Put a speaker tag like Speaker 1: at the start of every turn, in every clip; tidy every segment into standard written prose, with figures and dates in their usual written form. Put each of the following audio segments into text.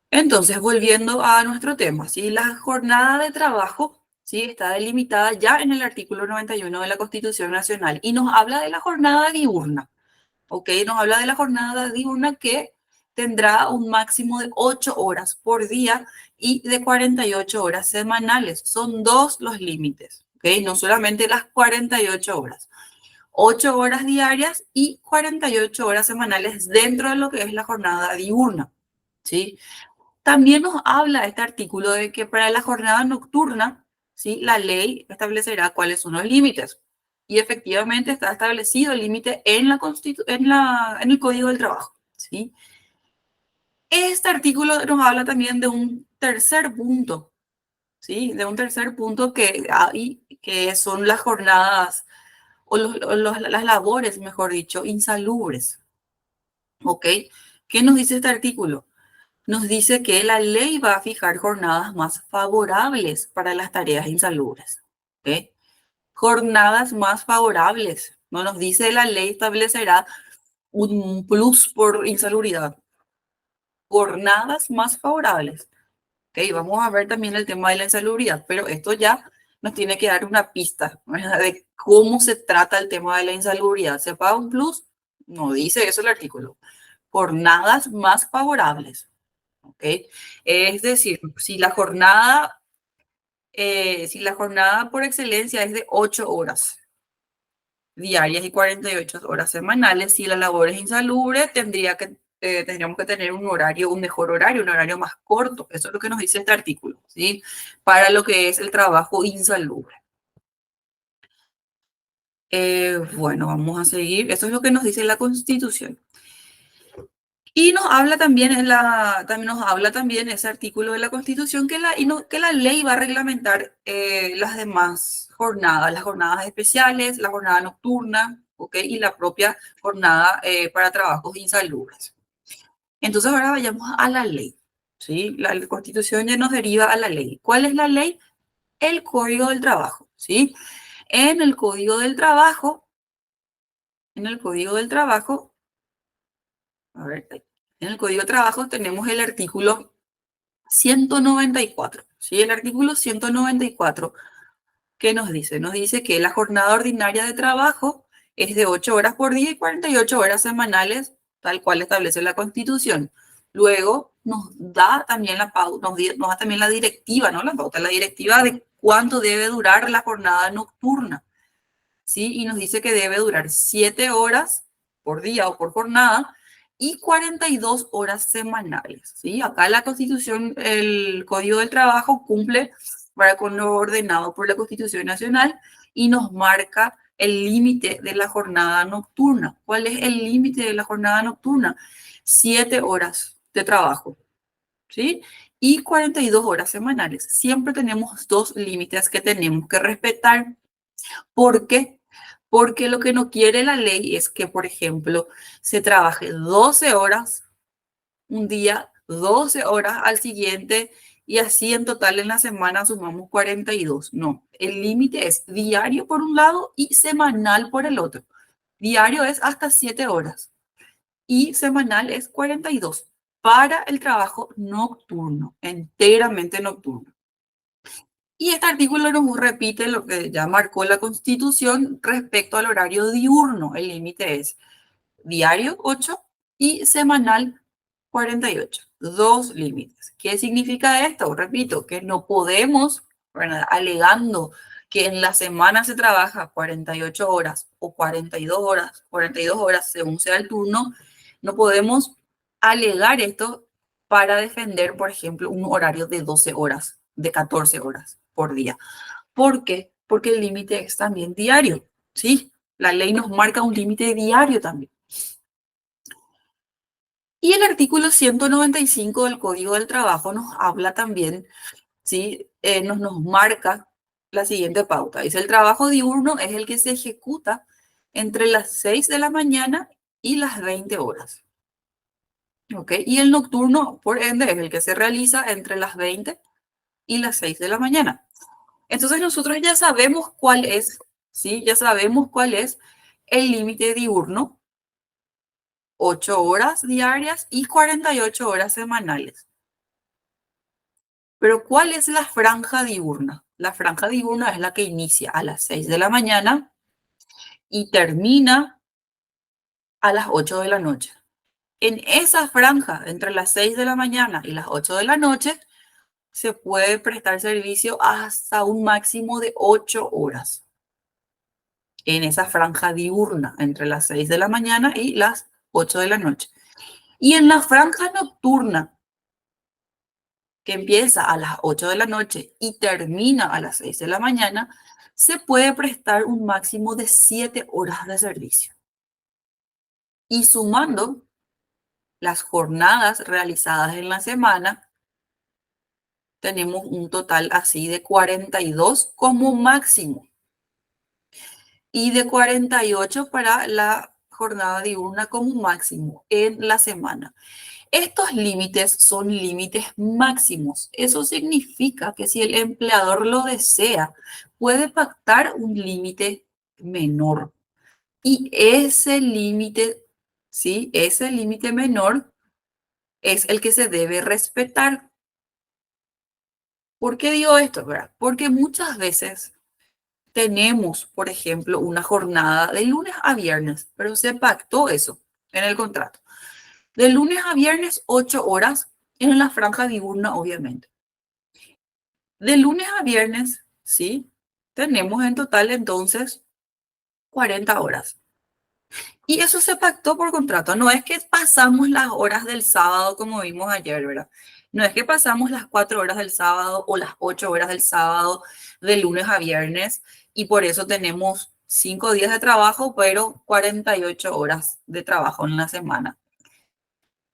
Speaker 1: Entonces, volviendo a nuestro tema, ¿sí? La jornada de trabajo, ¿sí? Está delimitada ya en el artículo 91 de la Constitución Nacional y nos habla de la jornada diurna, ¿ok? Nos habla de la jornada diurna que tendrá un máximo de 8 horas por día y de 48 horas semanales. Son dos los límites, ¿ok? No solamente las 48 horas. 8 horas diarias y 48 horas semanales dentro de lo que es la jornada diurna, ¿sí? También nos habla este artículo de que para la jornada nocturna, ¿sí? La ley establecerá cuáles son los límites. Y efectivamente está establecido el límite en en el Código del Trabajo, ¿sí? Este artículo nos habla también de un tercer punto, ¿sí? De un tercer punto que son las jornadas las labores, mejor dicho, insalubres, ¿ok? ¿Qué nos dice este artículo? Nos dice que la ley va a fijar jornadas más favorables para las tareas insalubres. ¿Ok? Jornadas más favorables. No nos dice la ley establecerá un plus por insalubridad. Jornadas más favorables. ¿Ok? Vamos a ver también el tema de la insalubridad, pero esto ya nos tiene que dar una pista, ¿verdad? De cómo se trata el tema de la insalubridad. ¿Se paga un plus? No dice eso el artículo. Jornadas más favorables. ¿Ok? Es decir, si la jornada por excelencia es de 8 horas diarias y 48 horas semanales, si la labor es insalubre, tendríamos que tener un mejor horario, un horario más corto. Eso es lo que nos dice este artículo, ¿sí? Para lo que es el trabajo insalubre. Bueno, vamos a seguir. Eso es lo que nos dice la Constitución. Y nos habla también, también nos habla también ese artículo de la Constitución que la ley va a reglamentar las demás jornadas, las jornadas especiales, la jornada nocturna, ¿ok? Y la propia jornada para trabajos insalubres. Entonces ahora vayamos a la ley, ¿sí? La Constitución ya nos deriva a la ley. ¿Cuál es la ley? El Código del Trabajo, ¿sí? En el Código del Trabajo, en el Código del Trabajo, a ver, en el Código de Trabajo tenemos el artículo 194, ¿sí? El artículo 194, ¿qué nos dice? Nos dice que la jornada ordinaria de trabajo es de 8 horas por día y 48 horas semanales, tal cual establece la Constitución. Luego nos da también la pauta, nos da también la directiva, ¿no? La directiva de cuánto debe durar la jornada nocturna, ¿sí? Y nos dice que debe durar 7 horas por día o por jornada y 42 horas semanales, ¿sí? Acá la Constitución, el Código del Trabajo cumple con lo ordenado por la Constitución Nacional y nos marca el límite de la jornada nocturna. ¿Cuál es el límite de la jornada nocturna? 7 horas de trabajo, ¿sí? Y 42 horas semanales. Siempre tenemos dos límites que tenemos que respetar. ¿Por qué? Porque lo que no quiere la ley es que, por ejemplo, se trabaje 12 horas un día, 12 horas al siguiente y así en total en la semana sumamos 42. No, el límite es diario por un lado y semanal por el otro. Diario es hasta 7 horas y semanal es 42 para el trabajo nocturno, enteramente nocturno. Y este artículo nos repite lo que ya marcó la Constitución respecto al horario diurno. El límite es diario 8 y semanal 48. Dos límites. ¿Qué significa esto? Repito, que no podemos, ¿verdad? Alegando que en la semana se trabaja 48 horas o 42 horas según sea el turno, no podemos alegar esto para defender, por ejemplo, un horario de 12 horas, de 14 horas por día. ¿Por qué? Porque el límite es también diario, ¿sí? La ley nos marca un límite diario también. Y el artículo 195 del Código del Trabajo nos habla también, ¿sí? Nos marca la siguiente pauta. Dice, el trabajo diurno es el que se ejecuta entre las 6 de la mañana y las 20 horas. ¿Ok? Y el nocturno, por ende, es el que se realiza entre las 20 y las 6 de la mañana. Entonces nosotros ya sabemos cuál es ¿sí? Ya sabemos cuál es el límite diurno, 8 horas diarias y 48 horas semanales. Pero ¿cuál es la franja diurna? La franja diurna es la que inicia a las 6 de la mañana y termina a las 8 de la noche. En esa franja, entre las 6 de la mañana y las 8 de la noche, se puede prestar servicio hasta un máximo de 8 horas. En esa franja diurna, entre las 6 de la mañana y las 8 de la noche. Y en la franja nocturna, que empieza a las 8 de la noche y termina a las 6 de la mañana, se puede prestar un máximo de 7 horas de servicio. Y sumando las jornadas realizadas en la semana, tenemos un total así de 42 como máximo y de 48 para la jornada diurna como máximo en la semana. Estos límites son límites máximos. Eso significa que si el empleador lo desea, puede pactar un límite menor. Y ese límite, ¿sí? Ese límite menor es el que se debe respetar. ¿Por qué digo esto, verdad? Porque muchas veces tenemos, por ejemplo, una jornada de lunes a viernes, pero se pactó eso en el contrato. De lunes a viernes, 8 horas en la franja diurna, obviamente. De lunes a viernes, ¿sí? Tenemos en total entonces 40 horas. Y eso se pactó por contrato. No es que pasamos las horas del sábado como vimos ayer, ¿verdad? No es que pasamos las 4 horas del sábado o las 8 horas del sábado de lunes a viernes y por eso tenemos 5 días de trabajo, pero 48 horas de trabajo en la semana.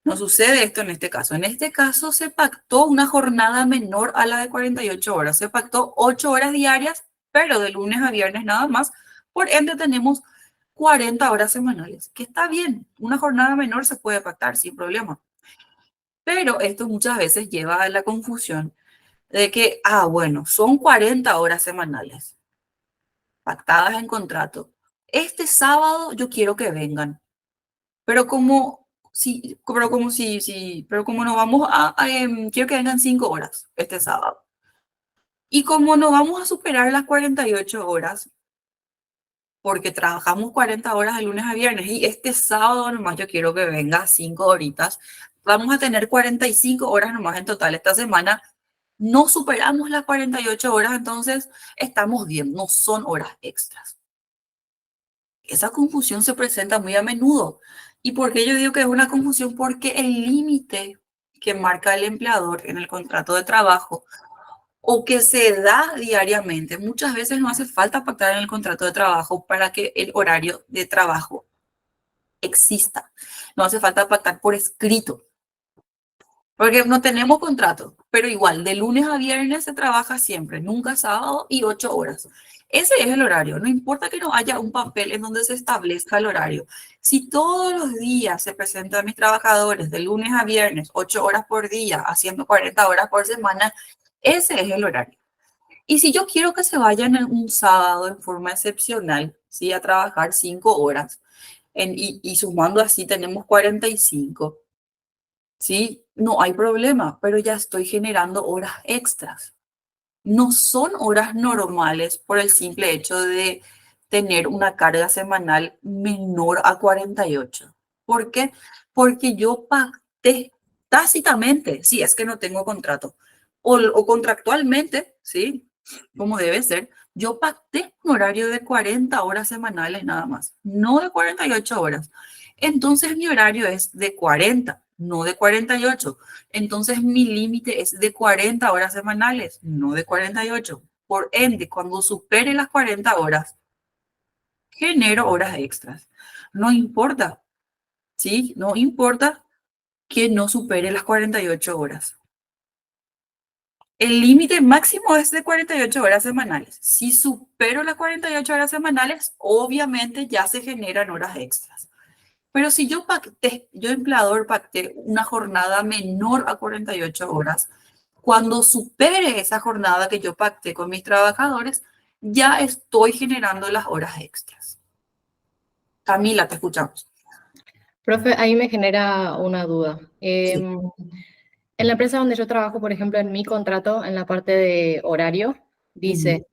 Speaker 1: No sucede esto en este caso. En este caso se pactó una jornada menor a la de 48 horas. Se pactó 8 horas diarias, pero de lunes a viernes nada más. Por ende tenemos 40 horas semanales, que está bien. Una jornada menor se puede pactar sin problema. Pero esto muchas veces lleva a la confusión de que, bueno, son 40 horas semanales pactadas en contrato. Este sábado yo quiero que vengan. Pero como si, pero como no vamos quiero que vengan 5 horas este sábado. Y como no vamos a superar las 48 horas, porque trabajamos 40 horas de lunes a viernes y este sábado nomás yo quiero que venga 5 horitas, vamos a tener 45 horas nomás en total esta semana. No superamos las 48 horas, entonces estamos bien, no son horas extras. Esa confusión se presenta muy a menudo. ¿Y por qué yo digo que es una confusión? Porque el límite que marca el empleador en el contrato de trabajo o que se da diariamente, muchas veces no hace falta pactar en el contrato de trabajo para que el horario de trabajo exista. No hace falta pactar por escrito. Porque no tenemos contrato, pero igual, de lunes a viernes se trabaja siempre, nunca sábado y 8 horas. Ese es el horario, no importa que no haya un papel en donde se establezca el horario. Si todos los días se presentan mis trabajadores de lunes a viernes, 8 horas por día, haciendo 40 horas por semana, ese es el horario. Y si yo quiero que se vayan en un sábado en forma excepcional, ¿sí? A trabajar 5 horas y sumando así tenemos 45. Sí, no hay problema, pero ya estoy generando horas extras. No son horas normales por el simple hecho de tener una carga semanal menor a 48. ¿Por qué? Porque yo pacté tácitamente, si es que no tengo contrato, o contractualmente, sí, como debe ser, yo pacté un horario de 40 horas semanales nada más, no de 48 horas. Entonces mi horario es de 40, no de 48. Entonces mi límite es de 40 horas semanales, no de 48. Por ende, cuando supere las 40 horas, genero horas extras. No importa, ¿sí? No importa que no supere las 48 horas. El límite máximo es de 48 horas semanales. Si supero las 48 horas semanales, obviamente ya se generan horas extras. Pero si yo pacté, yo empleador pacté una jornada menor a 48 horas, cuando supere esa jornada que yo pacté con mis trabajadores, ya estoy generando las horas extras. Camila, te escuchamos.
Speaker 2: Profe, ahí me genera una duda.
Speaker 1: Sí.
Speaker 2: En la empresa donde yo trabajo, por ejemplo, en mi contrato, en la parte de horario,
Speaker 1: Ujú.
Speaker 2: dice,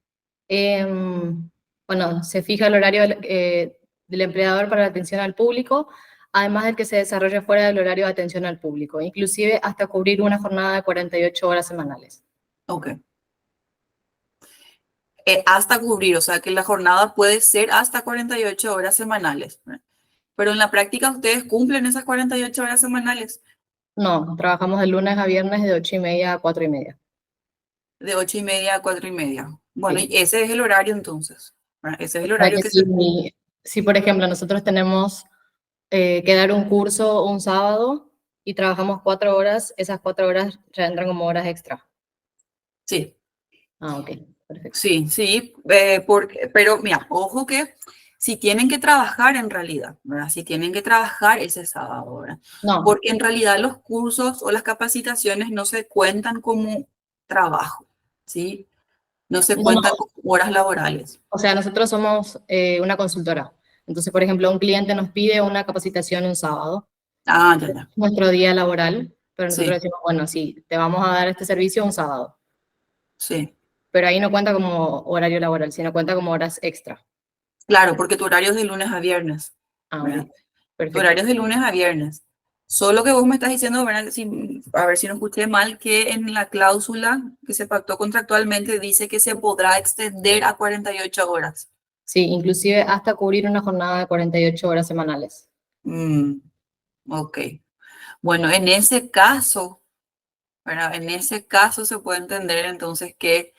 Speaker 2: bueno, se fija el horario del empleador para la atención al público, además del que se desarrolle fuera del horario de atención al público, inclusive hasta cubrir una jornada de 48 horas semanales.
Speaker 1: Ok. Hasta cubrir, o sea que la jornada puede ser hasta 48 horas semanales, ¿verdad? Pero en la práctica ustedes cumplen esas 48 horas semanales,
Speaker 2: No, trabajamos de lunes a viernes de 8:30 a 4:30.
Speaker 1: de 8:30 a 4:30. Bueno, y
Speaker 2: Sí.
Speaker 1: ese es el horario entonces, ¿verdad? Ese es el
Speaker 2: O sea
Speaker 1: horario
Speaker 2: que
Speaker 1: que se...
Speaker 2: si, por ejemplo, nosotros tenemos que dar un curso un sábado y trabajamos 4 horas, esas 4 horas ya entran como horas extra.
Speaker 1: Sí,
Speaker 2: Ah, ok, perfecto.
Speaker 1: sí, sí, pero mira, ojo que si tienen que trabajar en realidad, ¿verdad? Si tienen que trabajar ese sábado, ¿verdad?
Speaker 2: No,
Speaker 1: Porque en realidad los cursos o las capacitaciones no se cuentan como trabajo, ¿sí? No se
Speaker 2: no, no.
Speaker 1: cuentan como horas laborales.
Speaker 2: O sea, nosotros somos una consultora. Entonces, por ejemplo, un cliente nos pide una capacitación un sábado,
Speaker 1: Ah, ya, ya.
Speaker 2: nuestro día laboral, pero nosotros
Speaker 1: Sí,
Speaker 2: decimos, bueno, sí, te vamos a dar este servicio un sábado.
Speaker 1: sí.
Speaker 2: Pero ahí no cuenta como horario laboral, sino cuenta como horas extra.
Speaker 1: Claro, porque tu horario es de lunes a viernes,
Speaker 2: Ah,
Speaker 1: ¿verdad?
Speaker 2: ok,
Speaker 1: Tu horario
Speaker 2: perfecto.
Speaker 1: es de lunes a viernes. Solo que vos me estás diciendo, ¿verdad? A ver si no escuché mal, que en la cláusula que se pactó contractualmente dice que se podrá extender a 48 horas.
Speaker 2: Sí, inclusive hasta cubrir una jornada de 48 horas semanales.
Speaker 1: Mm, ok. Bueno, en ese caso, ¿verdad? En ese caso se puede entender entonces que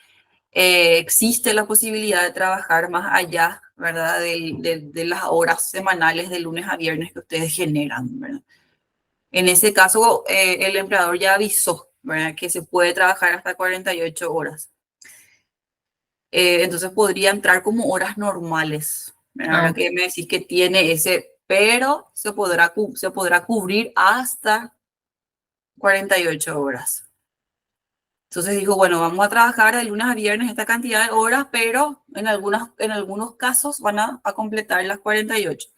Speaker 1: existe la posibilidad de trabajar más allá, ¿verdad? De las horas semanales de lunes a viernes que ustedes generan, ¿verdad? En ese caso, el empleador ya avisó, ¿verdad? Que se puede trabajar hasta 48 horas. Entonces podría entrar como horas normales, ¿verdad?
Speaker 2: Ah,
Speaker 1: Ahora
Speaker 2: ok.
Speaker 1: que me decís que tiene ese, pero se podrá cubrir hasta 48 horas. Entonces dijo, bueno, vamos a trabajar de lunes a viernes esta cantidad de horas, pero en algunos casos van a completar las 48.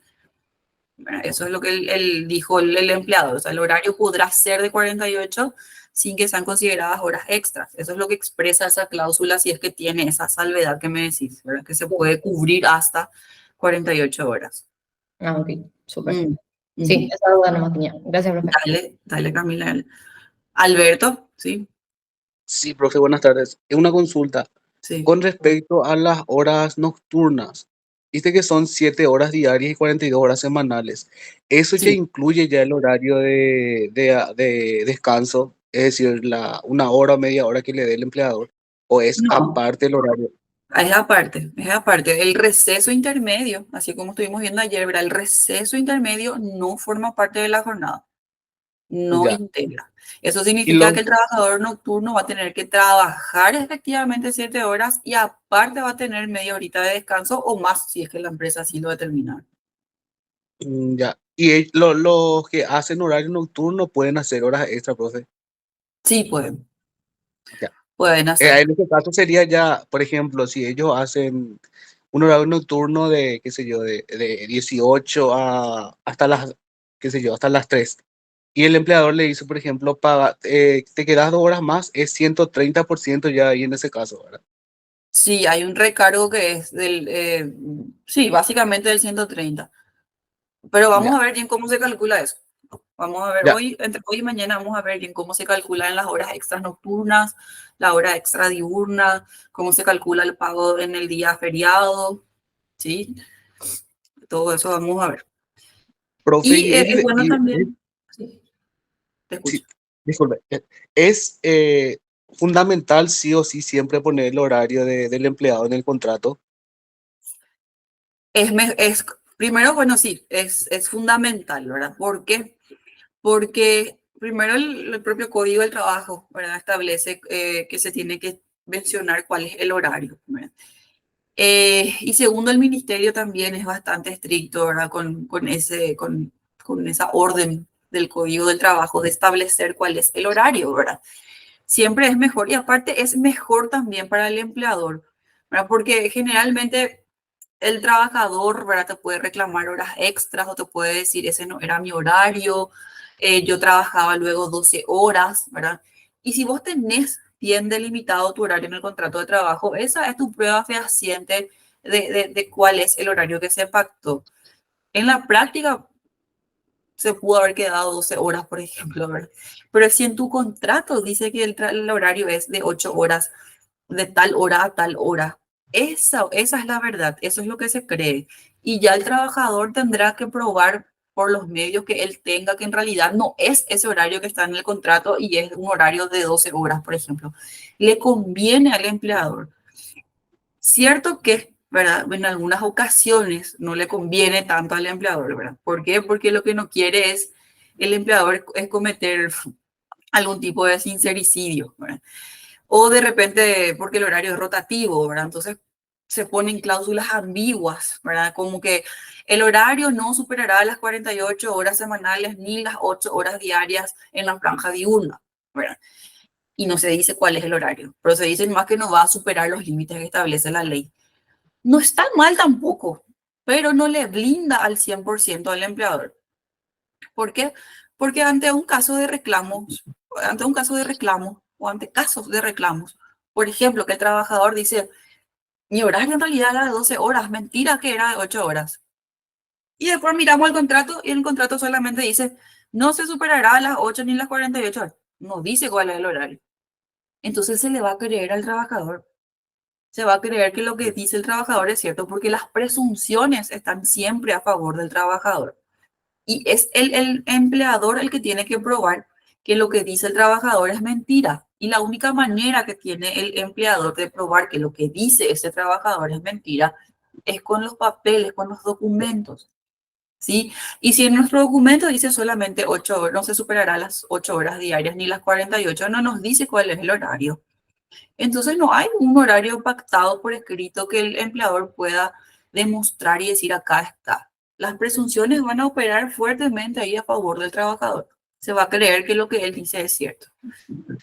Speaker 1: Bueno, eso es lo que él dijo el empleado. O sea, el horario podrá ser de 48 sin que sean consideradas horas extras. Eso es lo que expresa esa cláusula si es que tiene esa salvedad que me decís, ¿verdad? Que se puede cubrir hasta 48 horas.
Speaker 2: Ah, ok, súper.
Speaker 1: Mm,
Speaker 2: Sí,
Speaker 1: ujú.
Speaker 2: esa duda no tenía. Gracias, profe.
Speaker 1: Dale, dale, Camila. Alberto, sí,
Speaker 3: Sí, profe, buenas tardes. Una consulta.
Speaker 1: sí.
Speaker 3: Con respecto a las horas nocturnas, dice que son 7 horas diarias y 42 horas semanales. ¿Eso ya
Speaker 1: Sí,
Speaker 3: incluye ya el horario de descanso? Es decir, una hora o media hora que le dé el empleador. ¿O es
Speaker 1: no,
Speaker 3: aparte el horario?
Speaker 1: es aparte, es aparte. El receso intermedio, así como estuvimos viendo ayer, ¿verdad? El receso intermedio no forma parte de la jornada. No
Speaker 3: Ya.
Speaker 1: integra. Eso
Speaker 3: Y
Speaker 1: significa
Speaker 3: los,
Speaker 1: que el trabajador nocturno va a tener que trabajar efectivamente 7 horas y aparte va a tener media horita de descanso o más si es que la empresa así lo determina.
Speaker 3: ya. Y los que hacen horario nocturno pueden hacer horas extra, profe.
Speaker 1: Sí, pueden,
Speaker 3: Ya.
Speaker 1: pueden hacer.
Speaker 3: En este caso sería ya, por ejemplo, si ellos hacen un horario nocturno de, qué sé yo, de 18 hasta las, qué sé yo, hasta las 3. Y el empleador le dice, por ejemplo, te quedas 2 horas más, es 130% ya ahí en ese caso, ¿verdad?
Speaker 1: Sí, hay un recargo que es sí, básicamente del 130. Pero vamos
Speaker 3: Ya,
Speaker 1: a ver bien cómo se calcula eso. Vamos a ver
Speaker 3: ya.
Speaker 1: hoy, entre hoy y mañana vamos a ver bien cómo se calculan las horas extras nocturnas, la hora extra diurna, cómo se calcula el pago en el día feriado, ¿sí? Todo eso vamos a ver.
Speaker 3: Profe,
Speaker 1: Y es bueno
Speaker 3: es-
Speaker 1: también, sí, te escucho.
Speaker 3: sí, disculpe, es fundamental sí o sí siempre poner el horario del empleado en el contrato.
Speaker 1: Es, primero, bueno, sí, es fundamental, ¿verdad? ¿Por qué? Porque primero el propio código del trabajo, ¿verdad? Establece que se tiene que mencionar cuál es el horario, ¿verdad? Y segundo, el ministerio también es bastante estricto, ¿verdad? Con esa orden del código del trabajo de establecer cuál es el horario, ¿verdad? Siempre es mejor y aparte es mejor también para el empleador, ¿verdad? Porque generalmente el trabajador, ¿verdad? Te puede reclamar horas extras o te puede decir, ese no era mi horario, yo trabajaba luego 12 horas, ¿verdad? Y si vos tenés bien delimitado tu horario en el contrato de trabajo, esa es tu prueba fehaciente de cuál es el horario que se pactó. En la práctica se pudo haber quedado 12 horas, por ejemplo, ¿verdad? Pero si en tu contrato dice que el horario es de 8 horas, de tal hora a tal hora, esa es la verdad, eso es lo que se cree. Y ya el trabajador tendrá que probar por los medios que él tenga que en realidad no es ese horario que está en el contrato y es un horario de 12 horas, por ejemplo. Le conviene al empleador. Cierto que, ¿verdad? En algunas ocasiones no le conviene tanto al empleador, ¿verdad? ¿Por qué? Porque lo que no quiere es el empleador es cometer algún tipo de sincericidio, ¿verdad? O de repente porque el horario es rotativo, ¿verdad? Entonces se ponen cláusulas ambiguas, ¿verdad? Como que el horario no superará las 48 horas semanales ni las 8 horas diarias en la franja diurna, ¿verdad? Y no se dice cuál es el horario, pero se dice más que no va a superar los límites que establece la ley. No está mal tampoco, pero no le blinda al 100% al empleador. ¿Por qué? Porque ante un caso de reclamo o ante casos de reclamos, por ejemplo, que el trabajador dice, mi horario en realidad era de 12 horas, mentira que era de 8 horas. Y después miramos el contrato y el contrato solamente dice, no se superará las 8 ni las 48 horas. No dice cuál es el horario. Entonces se le va a creer al trabajador. Se va a creer que lo que dice el trabajador es cierto porque las presunciones están siempre a favor del trabajador. Y es el empleador el que tiene que probar que lo que dice el trabajador es mentira. Y la única manera que tiene el empleador de probar que lo que dice ese trabajador es mentira es con los papeles, con los documentos. ¿Sí? Y si en nuestro documento dice solamente 8 horas, no se superará las 8 horas diarias ni las 48, no nos dice cuál es el horario. Entonces no hay un horario pactado por escrito que el empleador pueda demostrar y decir acá está. Las presunciones van a operar fuertemente ahí a favor del trabajador. Se va a creer que lo que él dice es cierto.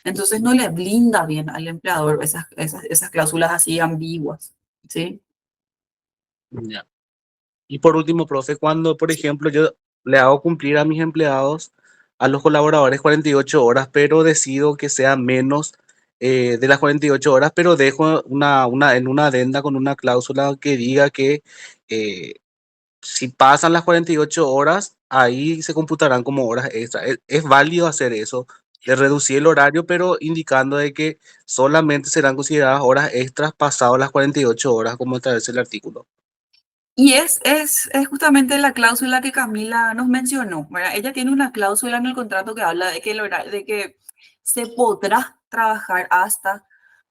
Speaker 1: Entonces no le blinda bien al empleador esas cláusulas así ambiguas. ¿Sí?
Speaker 3: Ya. Y por último, profe, cuando, por ejemplo, yo le hago cumplir a mis empleados, a los colaboradores 48 horas, pero decido que sea menos de las 48 horas, pero dejo en una adenda con una cláusula que diga que eh, si pasan las 48 horas, ahí se computarán como horas extra. Es válido hacer eso, de reducir el horario, pero indicando de que solamente serán consideradas horas extras pasado las 48 horas, como establece el artículo.
Speaker 1: Y es justamente la cláusula que Camila nos mencionó, ¿verdad? Ella tiene una cláusula en el contrato que habla de que, de que se podrá trabajar hasta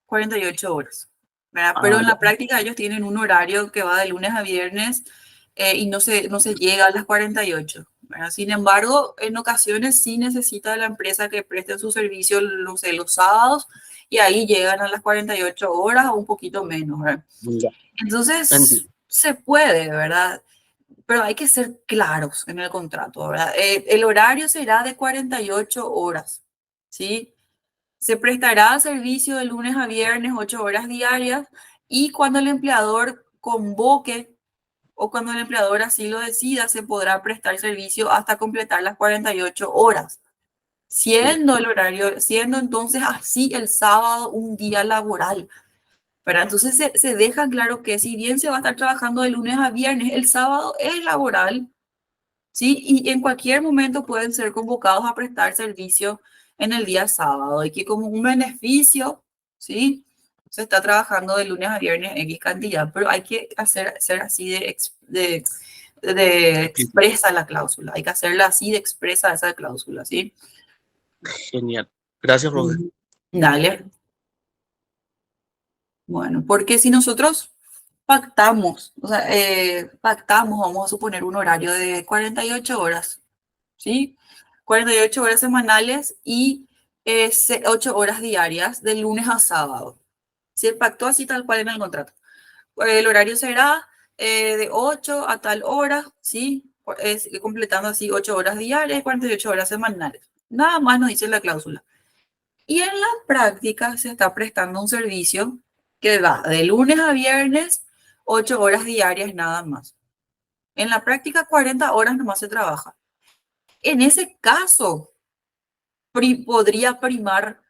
Speaker 1: 48 horas, ¿verdad? Pero
Speaker 3: Ah,
Speaker 1: en
Speaker 3: ya.
Speaker 1: la práctica ellos tienen un horario que va de lunes a viernes y no se llega a las 48, ¿verdad? Sin embargo, en ocasiones sí necesita la empresa que preste su servicio, no sé, los sábados y ahí llegan a las 48 horas o un poquito menos, ¿verdad?
Speaker 3: Ya,
Speaker 1: Entonces,
Speaker 3: entiendo.
Speaker 1: se puede, ¿verdad? Pero hay que ser claros en el contrato, ¿verdad? El horario será de 48 horas, ¿sí? Se prestará servicio de lunes a viernes, 8 horas diarias, y cuando el empleador convoque o cuando el empleador así lo decida, se podrá prestar servicio hasta completar las 48 horas,
Speaker 3: Ya,
Speaker 1: siendo el horario, siendo entonces así el sábado un día laboral. ¿Verdad? Entonces se deja claro que si bien se va a estar trabajando de lunes a viernes, el sábado es laboral, ¿sí? Y en cualquier momento pueden ser convocados a prestar servicio en el día sábado y que como un beneficio, ¿sí? Se está trabajando de lunes a viernes X cantidad, pero hay que ser así de
Speaker 3: explícito.
Speaker 1: expresa la cláusula, hay que hacerla así de expresa esa cláusula, ¿sí?
Speaker 3: Genial. Gracias, profe.
Speaker 1: Ujú. Dale. Bueno, porque si nosotros pactamos, o sea, pactamos, vamos a suponer un horario de 48 horas, ¿sí? 48 horas semanales y 8 horas diarias, de lunes a sábado. Se pactó así tal cual en el contrato. El horario será de 8 a tal hora, ¿sí? Completando así 8 horas diarias, 48 horas semanales. Nada más nos dice la cláusula. Y en la práctica se está prestando un servicio que va de lunes a viernes, 8 horas diarias nada más. En la práctica, 40 horas nomás se trabaja. En ese caso, podría primar,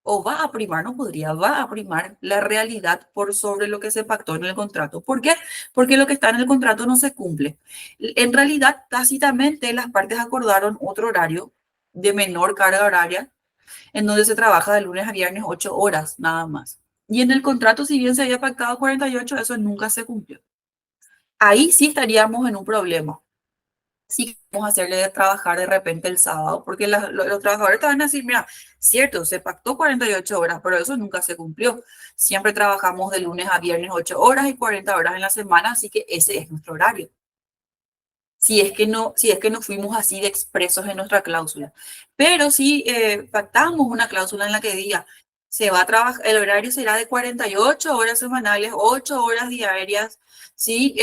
Speaker 1: o va a primar, no podría, va a primar la realidad por sobre lo que se pactó en el contrato. ¿Por qué? Porque lo que está en el contrato no se cumple. En realidad, tácitamente, las partes acordaron otro horario de menor carga horaria, en donde se trabaja de lunes a viernes 8 horas nada más. Y en el contrato, si bien se había pactado 48, eso nunca se cumplió. Ahí sí estaríamos en un problema. Sí, vamos a hacerle trabajar de repente el sábado, porque los trabajadores te van a decir, mira, cierto, se pactó 48 horas, pero eso nunca se cumplió. Siempre trabajamos de lunes a viernes 8 horas y 40 horas en la semana, así que ese es nuestro horario. Si es que no fuimos así de expresos en nuestra cláusula. Pero si pactamos una cláusula en la que diga, se va a trabajar, el horario será de 48 horas semanales, 8 horas diarias, ¿sí?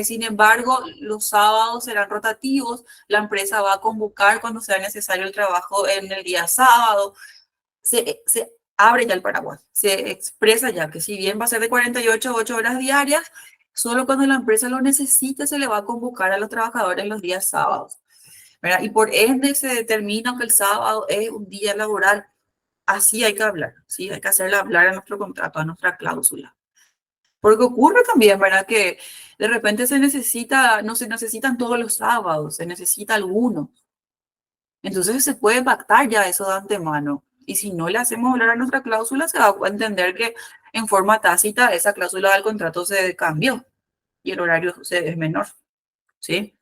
Speaker 1: Sin embargo, los sábados serán rotativos, la empresa va a convocar cuando sea necesario el trabajo en el día sábado, se abre ya el paraguas, se expresa ya que si bien va a ser de 48 8 horas diarias, solo cuando la empresa lo necesite se le va a convocar a los trabajadores los días sábados, ¿verdad? Y por ende se determina que el sábado es un día laboral. Así hay que hablar, ¿sí? Hay que hacerle hablar a nuestro contrato, a nuestra cláusula. Porque ocurre también, ¿verdad? Que de repente no se necesitan todos los sábados, se necesita alguno. Entonces se puede pactar ya eso de antemano. Y si no le hacemos hablar a nuestra cláusula, se va a entender que en forma tácita esa cláusula del contrato se cambió y el horario es menor, ¿sí?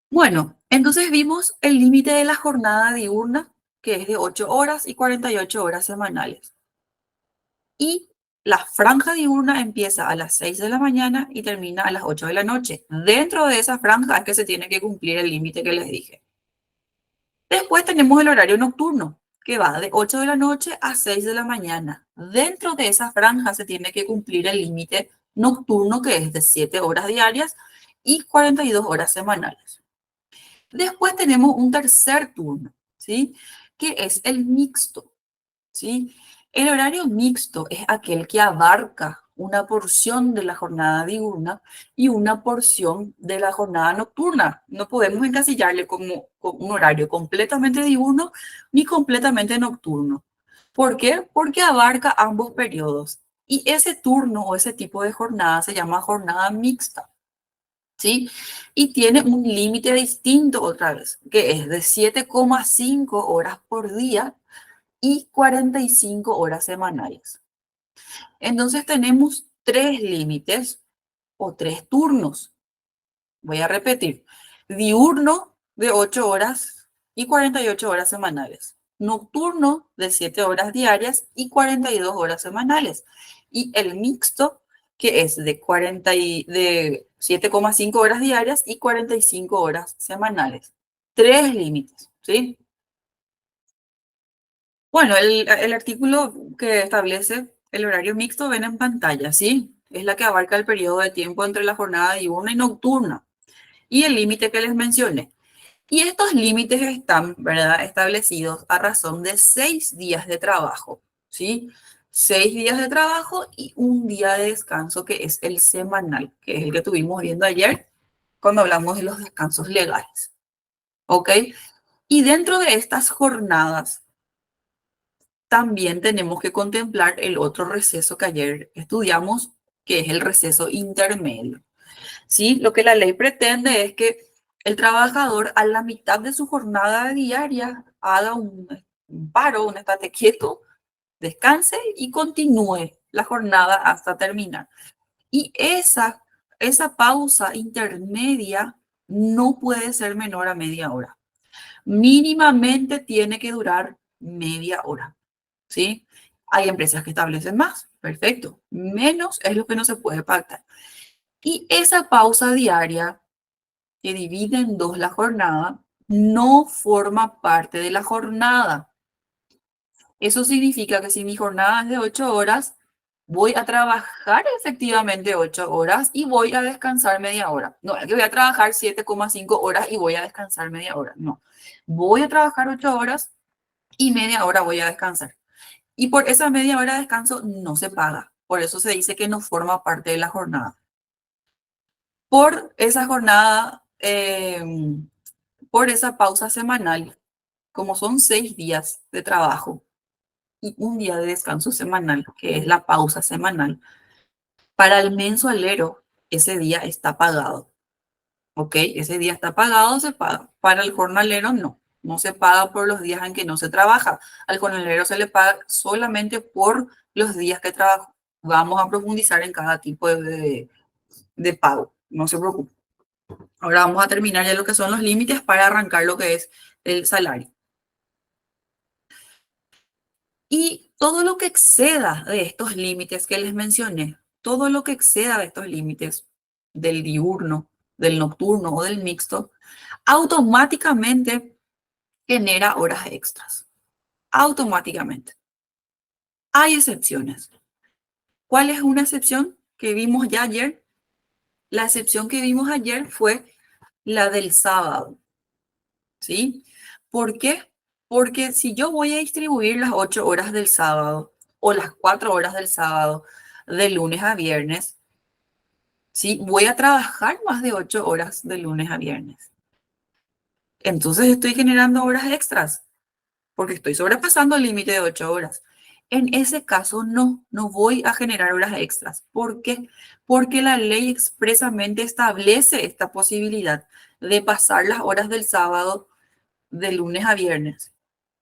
Speaker 1: Bueno, entonces vimos el límite de la jornada diurna, que es de 8 horas y 48 horas semanales. Y la franja diurna empieza a las 6 de la mañana y termina a las 8 de la noche. Dentro de esa franja es que se tiene que cumplir el límite que les dije. Después tenemos el horario nocturno, que va de 8 de la noche a 6 de la mañana. Dentro de esa franja se tiene que cumplir el límite nocturno, que es de 7 horas diarias y 42 horas semanales. Después tenemos un tercer turno, ¿sí? Que es el mixto, ¿sí? El horario mixto es aquel que abarca una porción de la jornada diurna y una porción de la jornada nocturna. No podemos encasillarle como un horario completamente diurno ni completamente nocturno. ¿Por qué? Porque abarca ambos periodos. Y ese turno o ese tipo de jornada se llama jornada mixta, ¿sí? Y tiene un límite distinto otra vez, que es de 7,5 horas por día y 45 horas semanales. Entonces tenemos tres límites o tres turnos. Voy a repetir. Diurno de 8 horas y 48 horas semanales. Nocturno de 7 horas diarias y 42 horas semanales. Y el mixto, que es de 7,5 horas diarias y 45 horas semanales. Tres límites, ¿sí? Bueno, el artículo que establece el horario mixto ven en pantalla, ¿sí? Es la que abarca el periodo de tiempo entre la jornada diurna y nocturna y el límite que les mencioné. Y estos límites están, ¿verdad?, establecidos a razón de 6 días de trabajo, ¿sí? 6 días de trabajo y un día de descanso que es el semanal, que es el que estuvimos viendo ayer cuando hablamos de los descansos legales, ¿ok? Y dentro de estas jornadas también tenemos que contemplar el otro receso que ayer estudiamos, que es el receso intermedio. ¿Sí? Lo que la ley pretende es que el trabajador a la mitad de su jornada diaria haga un paro, un estate quieto, descanse y continúe la jornada hasta terminar. Y esa pausa intermedia no puede ser menor a media hora. Mínimamente tiene que durar media hora. ¿Sí? Hay empresas que establecen más, perfecto. Menos es lo que no se puede pactar. Y esa pausa diaria que divide en dos la jornada no forma parte de la jornada. Eso significa que si mi jornada es de 8 horas, voy a trabajar efectivamente 8 horas y voy a descansar media hora. No es que voy a trabajar 7,5 horas y voy a descansar media hora. No. Voy a trabajar 8 horas y media hora voy a descansar. Y por esa media hora de descanso no se paga. Por eso se dice que no forma parte de la jornada. Por esa jornada, por esa pausa semanal, como son 6 días de trabajo y un día de descanso semanal, que es la pausa semanal, para el mensualero ese día está pagado. ¿Ok? Ese día está pagado, se paga. Para el jornalero no. No se paga por los días en que no se trabaja. Al jornalero se le paga solamente por los días que trabaja. Vamos a profundizar en cada tipo de pago. No se preocupe. Ahora vamos a terminar ya lo que son los límites para arrancar lo que es el salario. Y todo lo que exceda de estos límites que les mencioné, todo lo que exceda de estos límites del diurno, del nocturno o del mixto, automáticamente genera horas extras. Automáticamente. Hay excepciones. ¿Cuál es una excepción que vimos ya ayer? La excepción que vimos ayer fue la del sábado. ¿Sí? ¿Por qué? Porque si yo voy a distribuir las 8 horas del sábado o las 4 horas del sábado de lunes a viernes, ¿sí? Voy a trabajar más de 8 horas de lunes a viernes. Entonces estoy generando horas extras porque estoy sobrepasando el límite de 8 horas. En ese caso no voy a generar horas extras. ¿Por qué? Porque la ley expresamente establece esta posibilidad de pasar las horas del sábado de lunes a viernes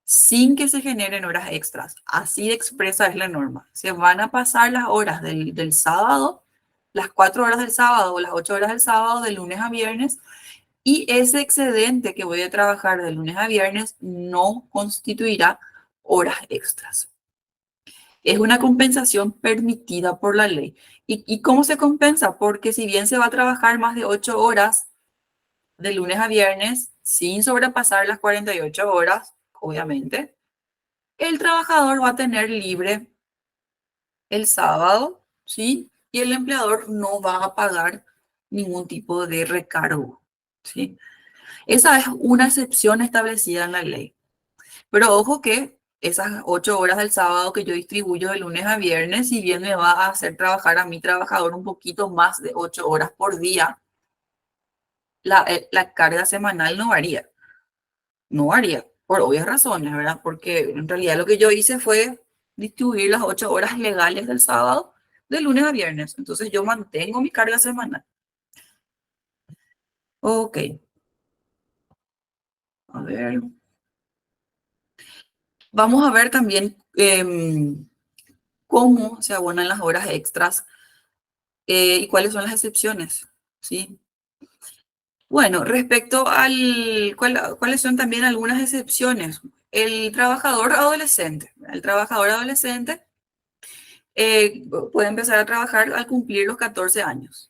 Speaker 1: sin que se generen horas extras. Así de expresa es la norma. Se van a pasar las horas del sábado, las 4 horas del sábado o las 8 horas del sábado de lunes a viernes, y ese excedente que voy a trabajar de lunes a viernes no constituirá horas extras. Es una compensación permitida por la ley. ¿Y cómo se compensa? Porque si bien se va a trabajar más de 8 horas de lunes a viernes, sin sobrepasar las 48 horas, obviamente, el trabajador va a tener libre el sábado, ¿sí? Y el empleador no va a pagar ningún tipo de recargo, ¿sí? Esa es una excepción establecida en la ley. Pero ojo que esas 8 horas del sábado que yo distribuyo de lunes a viernes, si bien me va a hacer trabajar a mi trabajador un poquito más de 8 horas por día, la carga semanal no varía. No varía, por obvias razones, ¿verdad? Porque en realidad lo que yo hice fue distribuir las 8 horas legales del sábado de lunes a viernes. Entonces yo mantengo mi carga semanal. Ok, a ver. Vamos a ver también cómo se abonan las horas extras y cuáles son las excepciones, ¿sí? Bueno, respecto cuáles son también algunas excepciones. El trabajador adolescente puede empezar a trabajar al cumplir los 14 años,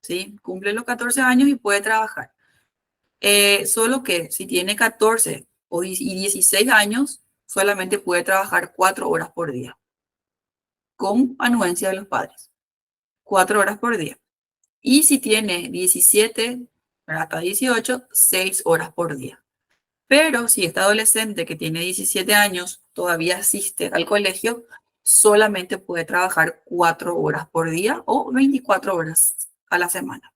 Speaker 1: ¿sí? Cumple los 14 años y puede trabajar. Solo que si tiene 14 y 16 años, solamente puede trabajar 4 horas por día, con anuencia de los padres. 4 horas por día. Y si tiene 17 hasta 18, 6 horas por día. Pero si este adolescente que tiene 17 años todavía asiste al colegio, solamente puede trabajar 4 horas por día o 24 horas a la semana.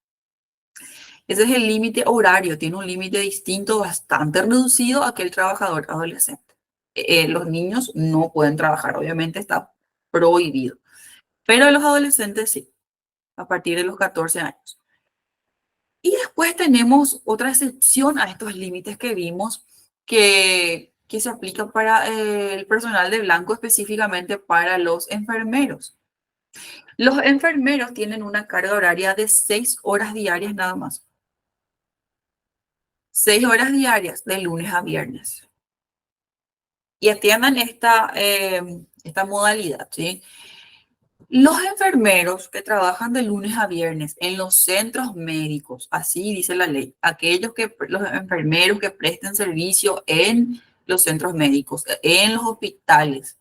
Speaker 1: Ese es el límite horario, tiene un límite distinto bastante reducido a aquel trabajador adolescente. Los niños no pueden trabajar, obviamente está prohibido, pero los adolescentes sí, a partir de los 14 años. Y después tenemos otra excepción a estos límites que vimos que se aplica para el personal de blanco, específicamente para los enfermeros. Los enfermeros tienen una carga horaria de 6 horas diarias nada más. 6 horas diarias de lunes a viernes. Y atiendan esta modalidad, ¿sí? Los enfermeros que trabajan de lunes a viernes en los centros médicos, así dice la ley, los enfermeros que presten servicio en los centros médicos, en los hospitales,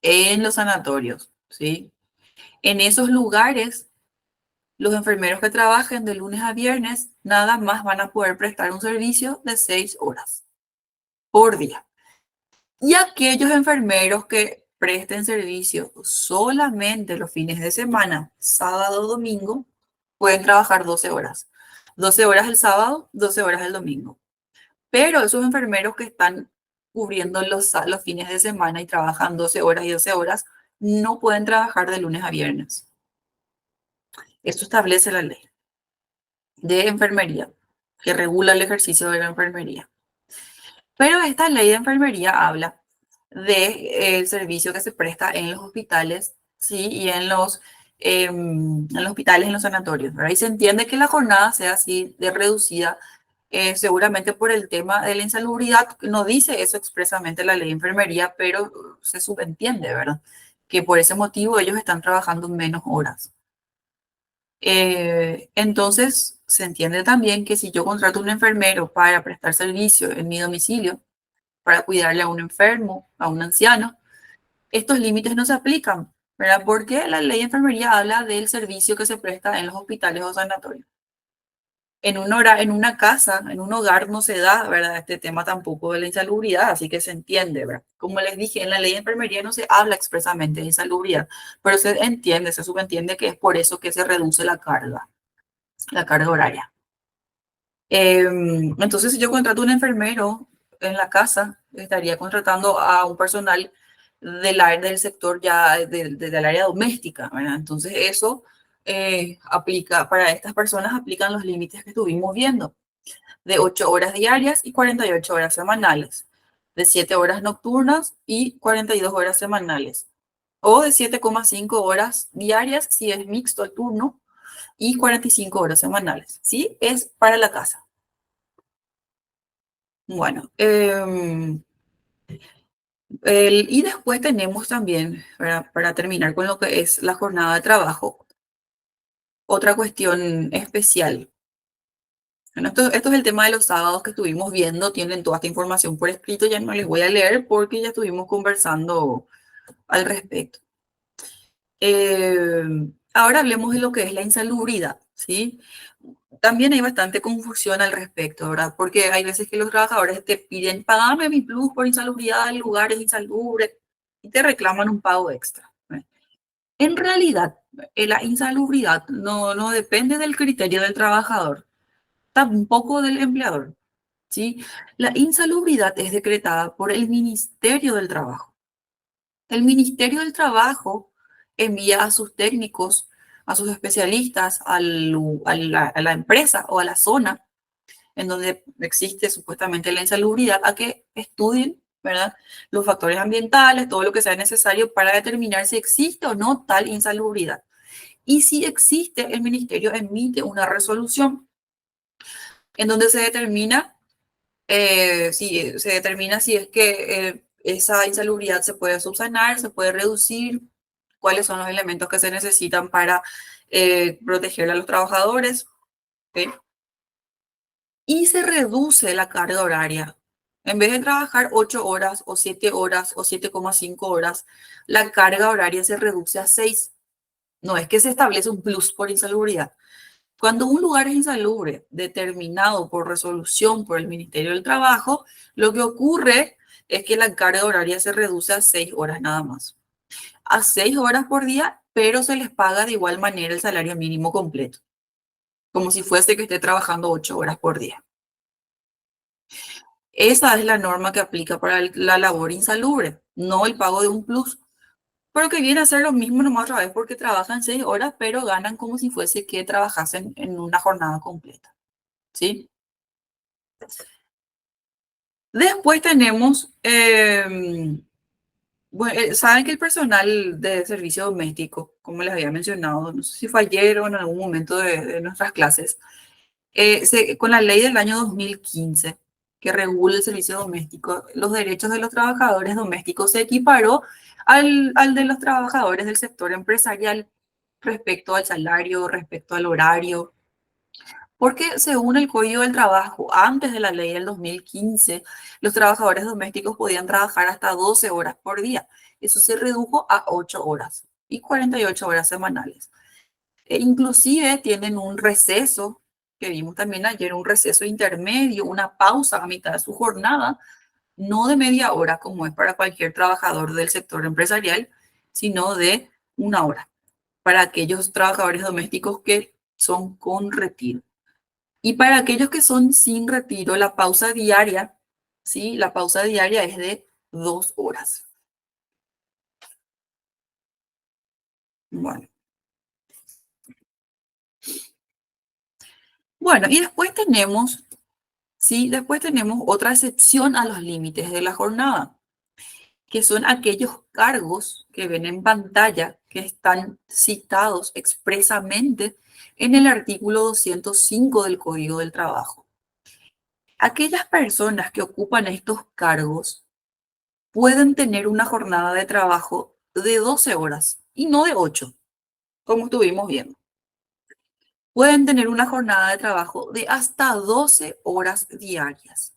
Speaker 1: en los sanatorios, ¿sí? En esos lugares, los enfermeros que trabajen de lunes a viernes nada más van a poder prestar un servicio de 6 horas por día. Y aquellos enfermeros que presten servicio solamente los fines de semana, sábado o domingo, pueden trabajar 12 horas. 12 horas el sábado, 12 horas el domingo. Pero esos enfermeros que están cubriendo los fines de semana y trabajan 12 horas y 12 horas, no pueden trabajar de lunes a viernes. Esto establece la ley de enfermería, que regula el ejercicio de la enfermería. Pero esta ley de enfermería habla del servicio que se presta en los hospitales, ¿sí? Y en los hospitales, en los sanatorios, ¿verdad? Y se entiende que la jornada sea así de reducida, seguramente por el tema de la insalubridad. No dice eso expresamente la ley de enfermería, pero se subentiende, ¿verdad? Que por ese motivo ellos están trabajando menos horas. Entonces, se entiende también que si yo contrato un enfermero para prestar servicio en mi domicilio, para cuidarle a un enfermo, a un anciano, estos límites no se aplican, ¿verdad? Porque la ley de enfermería habla del servicio que se presta en los hospitales o sanatorios. En una casa, en un hogar no se da, ¿verdad? Este tema tampoco de la insalubridad, así que se entiende, ¿verdad? Como les dije, en la ley de enfermería no se habla expresamente de insalubridad, pero se entiende, se subentiende que es por eso que se reduce la carga horaria. Entonces, si yo contrato un enfermero en la casa, estaría contratando a un personal del sector ya del área doméstica, ¿verdad? Entonces, eso aplica, para estas personas aplican los límites que estuvimos viendo, de 8 horas diarias y 48 horas semanales, de 7 horas nocturnas y 42 horas semanales, o de 7,5 horas diarias si es mixto el turno y 45 horas semanales, ¿sí? Es para la casa. Bueno, y después tenemos también, para terminar con lo que es la jornada de trabajo, otra cuestión especial. Bueno, esto es el tema de los sábados que estuvimos viendo, tienen toda esta información por escrito, ya no les voy a leer porque ya estuvimos conversando al respecto. Ahora hablemos de lo que es la insalubridad, ¿sí? También hay bastante confusión al respecto, ¿verdad? Porque hay veces que los trabajadores te piden, pagame mi plus por insalubridad, el lugar es insalubre, y te reclaman un pago extra. En realidad, la insalubridad no depende del criterio del trabajador, tampoco del empleador, ¿sí? La insalubridad es decretada por el Ministerio del Trabajo. El Ministerio del Trabajo envía a sus técnicos, a sus especialistas, a la empresa o a la zona en donde existe supuestamente la insalubridad, a que estudien, ¿verdad? Los factores ambientales, todo lo que sea necesario para determinar si existe o no tal insalubridad. Y si existe, el ministerio emite una resolución en donde se determina si es que esa insalubridad se puede subsanar, se puede reducir, cuáles son los elementos que se necesitan para proteger a los trabajadores, ¿sí? Y se reduce la carga horaria. En vez de trabajar 8 horas o 7 horas o 7,5 horas, la carga horaria se reduce a 6. No es que se establece un plus por insalubridad. Cuando un lugar es insalubre, determinado por resolución por el Ministerio del Trabajo, lo que ocurre es que la carga horaria se reduce a 6 horas nada más. A 6 horas por día, pero se les paga de igual manera el salario mínimo completo, como si fuese que esté trabajando 8 horas por día. Esa es la norma que aplica para la labor insalubre, no el pago de un plus, pero que viene a ser lo mismo nomás otra vez porque trabajan 6 horas, pero ganan como si fuese que trabajasen en una jornada completa, ¿sí? Después tenemos, bueno, saben que el personal de servicio doméstico, como les había mencionado, no sé si fue ayer o en algún momento de nuestras clases, con la ley del año 2015 que regula el servicio doméstico, los derechos de los trabajadores domésticos se equiparó al de los trabajadores del sector empresarial respecto al salario, respecto al horario, porque según el Código del Trabajo, antes de la ley del 2015, los trabajadores domésticos podían trabajar hasta 12 horas por día. Eso se redujo a 8 horas y 48 horas semanales. Inclusive tienen un receso, que vimos también ayer, un receso intermedio, una pausa a mitad de su jornada, no de media hora como es para cualquier trabajador del sector empresarial, sino de 1 hora para aquellos trabajadores domésticos que son con retiro. Y para aquellos que son sin retiro, la pausa diaria, ¿sí? La pausa diaria es de 2 horas. Bueno. Bueno, y después tenemos, ¿sí? Después tenemos otra excepción a los límites de la jornada, que son aquellos cargos que ven en pantalla que están citados expresamente en el artículo 205 del Código del Trabajo. Aquellas personas que ocupan estos cargos pueden tener una jornada de trabajo de 12 horas y no de 8, como estuvimos viendo. Pueden tener una jornada de trabajo de hasta 12 horas diarias,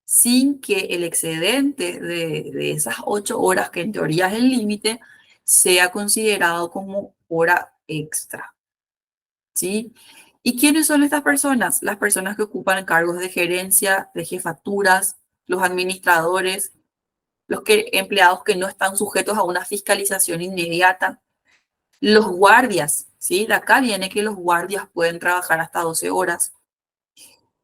Speaker 1: sin que el excedente de esas 8 horas, que en teoría es el límite, sea considerado como hora extra. ¿Sí? ¿Y quiénes son estas personas? Las personas que ocupan cargos de gerencia, de jefaturas, los administradores, empleados que no están sujetos a una fiscalización inmediata, los guardias, ¿sí? De acá viene que los guardias pueden trabajar hasta 12 horas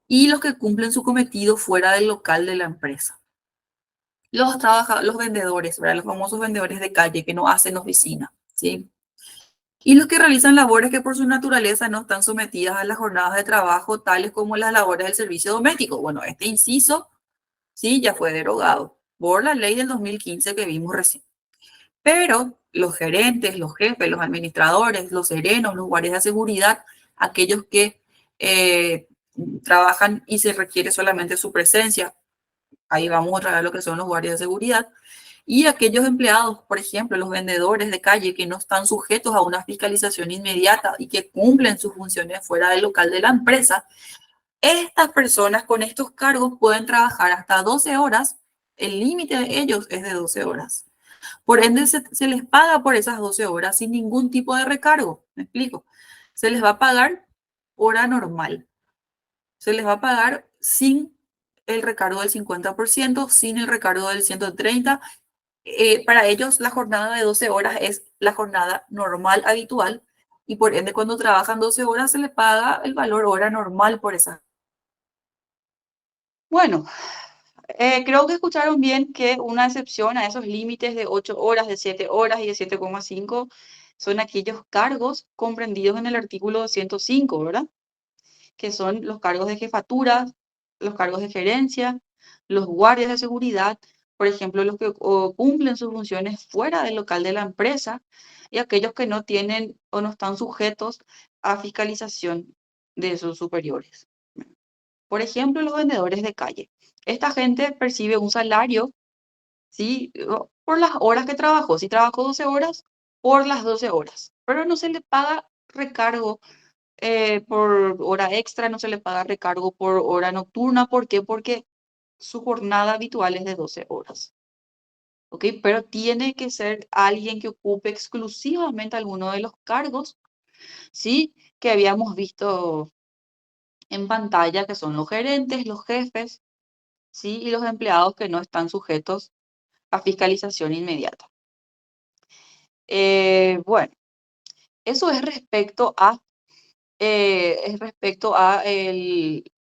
Speaker 1: y los que cumplen su cometido fuera del local de la empresa. Los vendedores, ¿verdad? Los famosos vendedores de calle que no hacen oficina, ¿sí? Y los que realizan labores que por su naturaleza no están sometidas a las jornadas de trabajo, tales como las labores del servicio doméstico. Bueno, este inciso, sí, ya fue derogado por la ley del 2015 que vimos recién. Pero los gerentes, los jefes, los administradores, los serenos, los guardias de seguridad, aquellos que trabajan y se requiere solamente su presencia, ahí vamos otra vez a lo que son los guardias de seguridad, y aquellos empleados, por ejemplo, los vendedores de calle que no están sujetos a una fiscalización inmediata y que cumplen sus funciones fuera del local de la empresa, estas personas con estos cargos pueden trabajar hasta 12 horas, el límite de ellos es de 12 horas. Por ende, se les paga por esas 12 horas sin ningún tipo de recargo. ¿Me explico? Se les va a pagar hora normal. Se les va a pagar sin el recargo del 50%, sin el recargo del 130%. Para ellos, la jornada de 12 horas es la jornada normal, habitual, y por ende, cuando trabajan 12 horas, se les paga el valor hora normal por esa. Bueno, creo que escucharon bien que una excepción a esos límites de 8 horas, de 7 horas y de 7,5 son aquellos cargos comprendidos en el artículo 205, ¿verdad? Que son los cargos de jefatura, los cargos de gerencia, los guardias de seguridad, por ejemplo, los que cumplen sus funciones fuera del local de la empresa y aquellos que no tienen o no están sujetos a fiscalización de sus superiores. Por ejemplo, los vendedores de calle. Esta gente percibe un salario, ¿sí? Por las horas que trabajó. Si trabajó 12 horas, por las 12 horas. Pero no se le paga recargo por hora extra, no se le paga recargo por hora nocturna. ¿Por qué? Porque su jornada habitual es de 12 horas. ¿Ok? Pero tiene que ser alguien que ocupe exclusivamente alguno de los cargos, ¿sí? Que habíamos visto en pantalla, que son los gerentes, los jefes, ¿sí? Y los empleados que no están sujetos a fiscalización inmediata. Bueno, eso es respecto a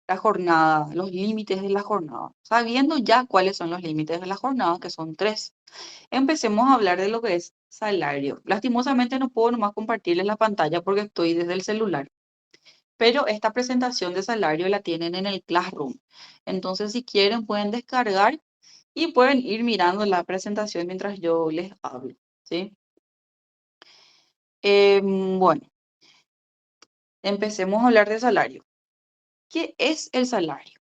Speaker 1: la jornada, los límites de la jornada. Sabiendo ya cuáles son los límites de la jornada, que son 3, empecemos a hablar de lo que es salario. Lastimosamente no puedo nomás compartirles la pantalla porque estoy desde el celular, pero esta presentación de salario la tienen en el Classroom. Entonces, si quieren, pueden descargar y pueden ir mirando la presentación mientras yo les hablo, ¿sí? Bueno, empecemos a hablar de salario. ¿Qué es el salario?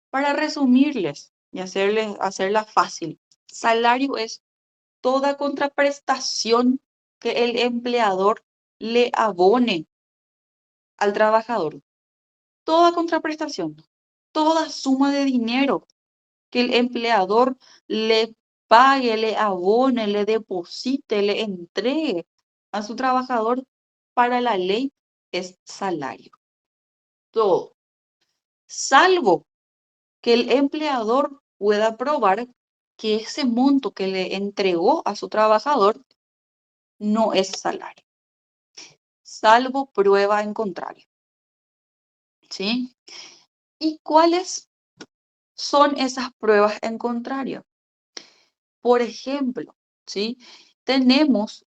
Speaker 1: Para resumirles y hacerla fácil, salario es toda contraprestación que el empleador le abone al trabajador. Toda contraprestación, toda suma de dinero que el empleador le pague, le abone, le deposite, le entregue a su trabajador para la ley es salario. Todo. Salvo que el empleador pueda probar que ese monto que le entregó a su trabajador no es salario, salvo prueba en contrario, ¿sí? ¿Y cuáles son esas pruebas en contrario? Por ejemplo, ¿sí? Tenemos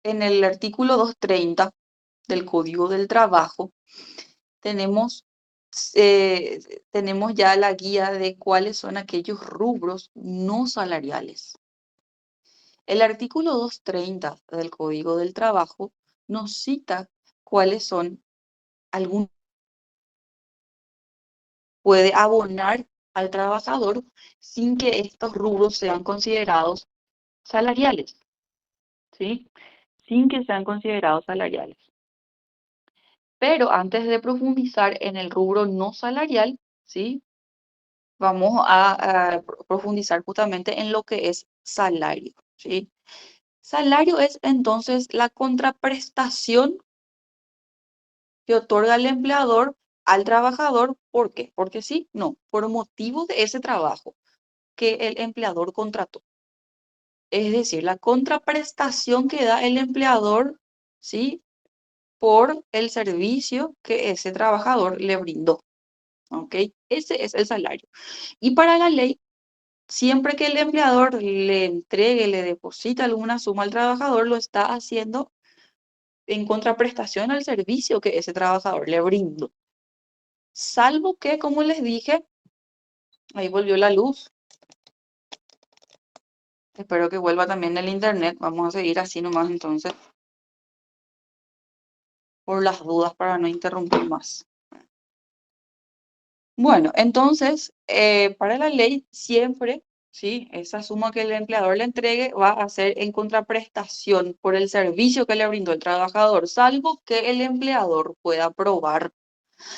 Speaker 1: en el artículo 230 del Código del Trabajo, tenemos, tenemos ya la guía de cuáles son aquellos rubros no salariales. El artículo 230 del Código del Trabajo nos cita cuáles son algunos puede abonar al trabajador sin que estos rubros sean considerados salariales, ¿sí? Sin que sean considerados salariales. Pero antes de profundizar en el rubro no salarial, ¿sí? Vamos a profundizar justamente en lo que es salario, ¿sí? Salario es entonces la contraprestación que otorga el empleador al trabajador. ¿Por qué? Porque sí, no, por motivo de ese trabajo que el empleador contrató. Es decir, la contraprestación que da el empleador, ¿sí? Por el servicio que ese trabajador le brindó. ¿Ok? Ese es el salario. Y para la ley, siempre que el empleador le entregue, le deposita alguna suma al trabajador, lo está haciendo en contraprestación al servicio que ese trabajador le brindó. Salvo que, como les dije, ahí volvió la luz. Espero que vuelva también el internet. Vamos a seguir así nomás entonces, por las dudas para no interrumpir más. Bueno, entonces, para la ley siempre, ¿sí? Esa suma que el empleador le entregue va a ser en contraprestación por el servicio que le brindó el trabajador, salvo que el empleador pueda probar,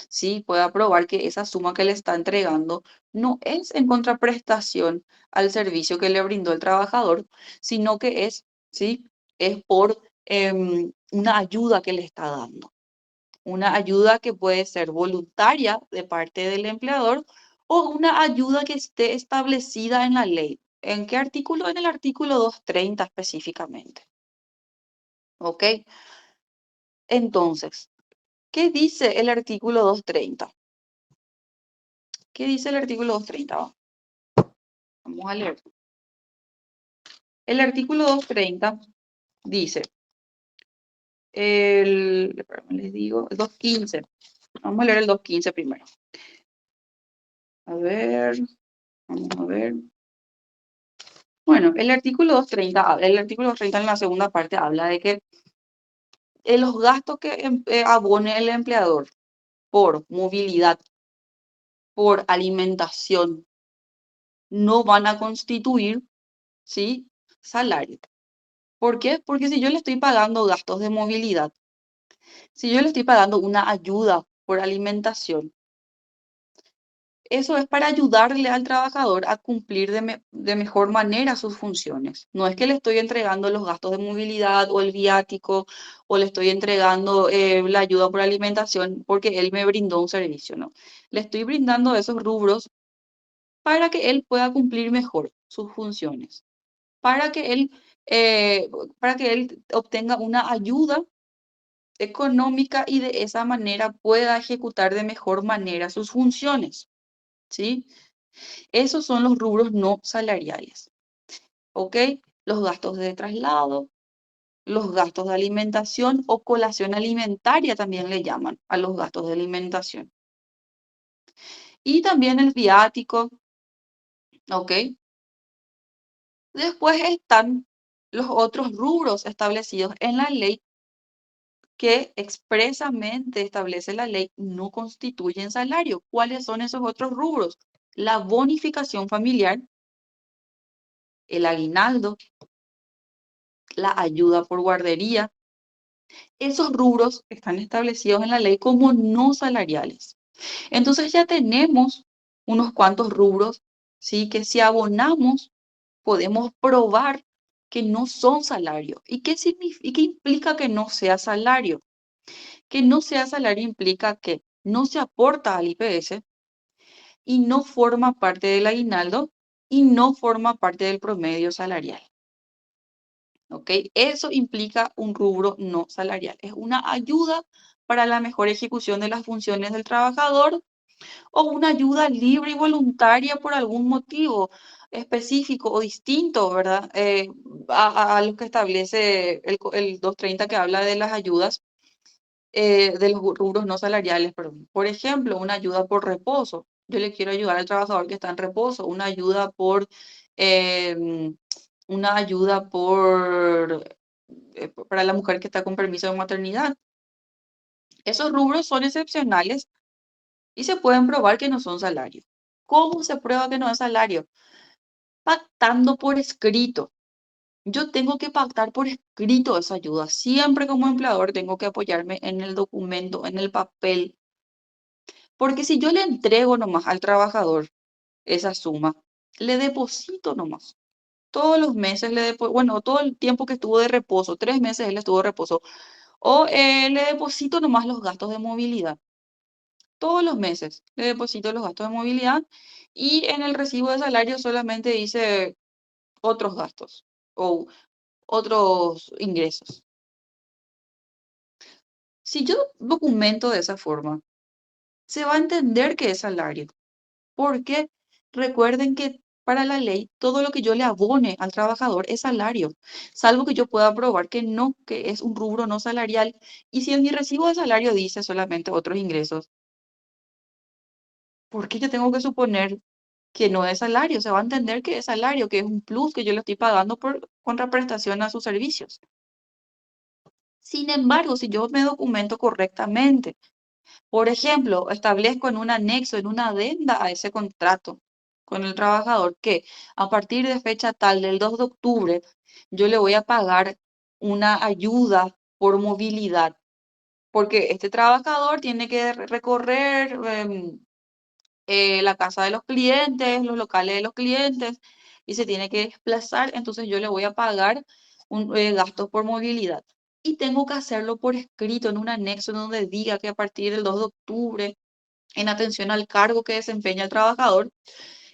Speaker 1: ¿sí? Pueda probar que esa suma que le está entregando no es en contraprestación al servicio que le brindó el trabajador, sino que es, ¿sí? Es por una ayuda que le está dando. Una ayuda que puede ser voluntaria de parte del empleador o una ayuda que esté establecida en la ley. ¿En qué artículo? En el artículo 230 específicamente. ¿Ok? Entonces, ¿qué dice el artículo 230? ¿Qué dice el artículo 230? Vamos a leer. El artículo 230 dice, les digo, el 215. Vamos a leer el 215 primero. A ver, vamos a ver. Bueno, el artículo 230 en la segunda parte habla de que los gastos que abone el empleador por movilidad, por alimentación, no van a constituir, ¿sí? Salario. ¿Por qué? Porque si yo le estoy pagando gastos de movilidad, si yo le estoy pagando una ayuda por alimentación, eso es para ayudarle al trabajador a cumplir de mejor manera sus funciones. No es que le estoy entregando los gastos de movilidad o el viático o le estoy entregando la ayuda por alimentación porque él me brindó un servicio, no. Le estoy brindando esos rubros para que él pueda cumplir mejor sus funciones, para que él obtenga una ayuda económica y de esa manera pueda ejecutar de mejor manera sus funciones, ¿sí? Esos son los rubros no salariales, ¿ok? Los gastos de traslado, los gastos de alimentación o colación alimentaria también le llaman a los gastos de alimentación. Y también el viático, ¿ok? Después están los otros rubros establecidos en la ley que expresamente establece la ley no constituyen salario. ¿Cuáles son esos otros rubros? La bonificación familiar, el aguinaldo, la ayuda por guardería. Esos rubros están establecidos en la ley como no salariales. Entonces ya tenemos unos cuantos rubros, ¿sí? Que si abonamos podemos probar que no son salario. ¿Y qué implica que no sea salario? Que no sea salario implica que no se aporta al IPS y no forma parte del aguinaldo y no forma parte del promedio salarial. ¿Ok? Eso implica un rubro no salarial. Es una ayuda para la mejor ejecución de las funciones del trabajador o una ayuda libre y voluntaria por algún motivo específico o distinto, ¿verdad? A lo que establece el 230 que habla de las ayudas de los rubros no salariales. Perdón. Por ejemplo, una ayuda por reposo. Yo le quiero ayudar al trabajador que está en reposo, una ayuda em, una ayuda para la mujer que está con permiso de maternidad. Esos rubros son excepcionales y se pueden probar que no son salarios. ¿Cómo se prueba que no es salario? Pactando por escrito. Yo tengo que pactar por escrito esa ayuda. Siempre como empleador tengo que apoyarme en el documento, en el papel. Porque si yo le entrego nomás al trabajador esa suma, le deposito nomás. Todos los meses bueno, todo el tiempo que estuvo de reposo, 3 meses él estuvo de reposo, o le deposito nomás los gastos de movilidad. Todos los meses le deposito los gastos de movilidad y en el recibo de salario solamente dice otros gastos o otros ingresos. Si yo documento de esa forma, se va a entender que es salario, porque recuerden que para la ley todo lo que yo le abone al trabajador es salario, salvo que yo pueda probar que no, que es un rubro no salarial. Y si en mi recibo de salario dice solamente otros ingresos, ¿por qué yo tengo que suponer que no es salario? Se va a entender que es salario, que es un plus que yo le estoy pagando por contraprestación a sus servicios. Sin embargo, si yo me documento correctamente, por ejemplo, establezco en un anexo, en una adenda a ese contrato con el trabajador que a partir de fecha tal del 2 de octubre yo le voy a pagar una ayuda por movilidad, porque este trabajador tiene que recorrer la casa de los clientes, los locales de los clientes y se tiene que desplazar, entonces yo le voy a pagar gastos por movilidad. Y tengo que hacerlo por escrito en un anexo en donde diga que a partir del 2 de octubre, en atención al cargo que desempeña el trabajador,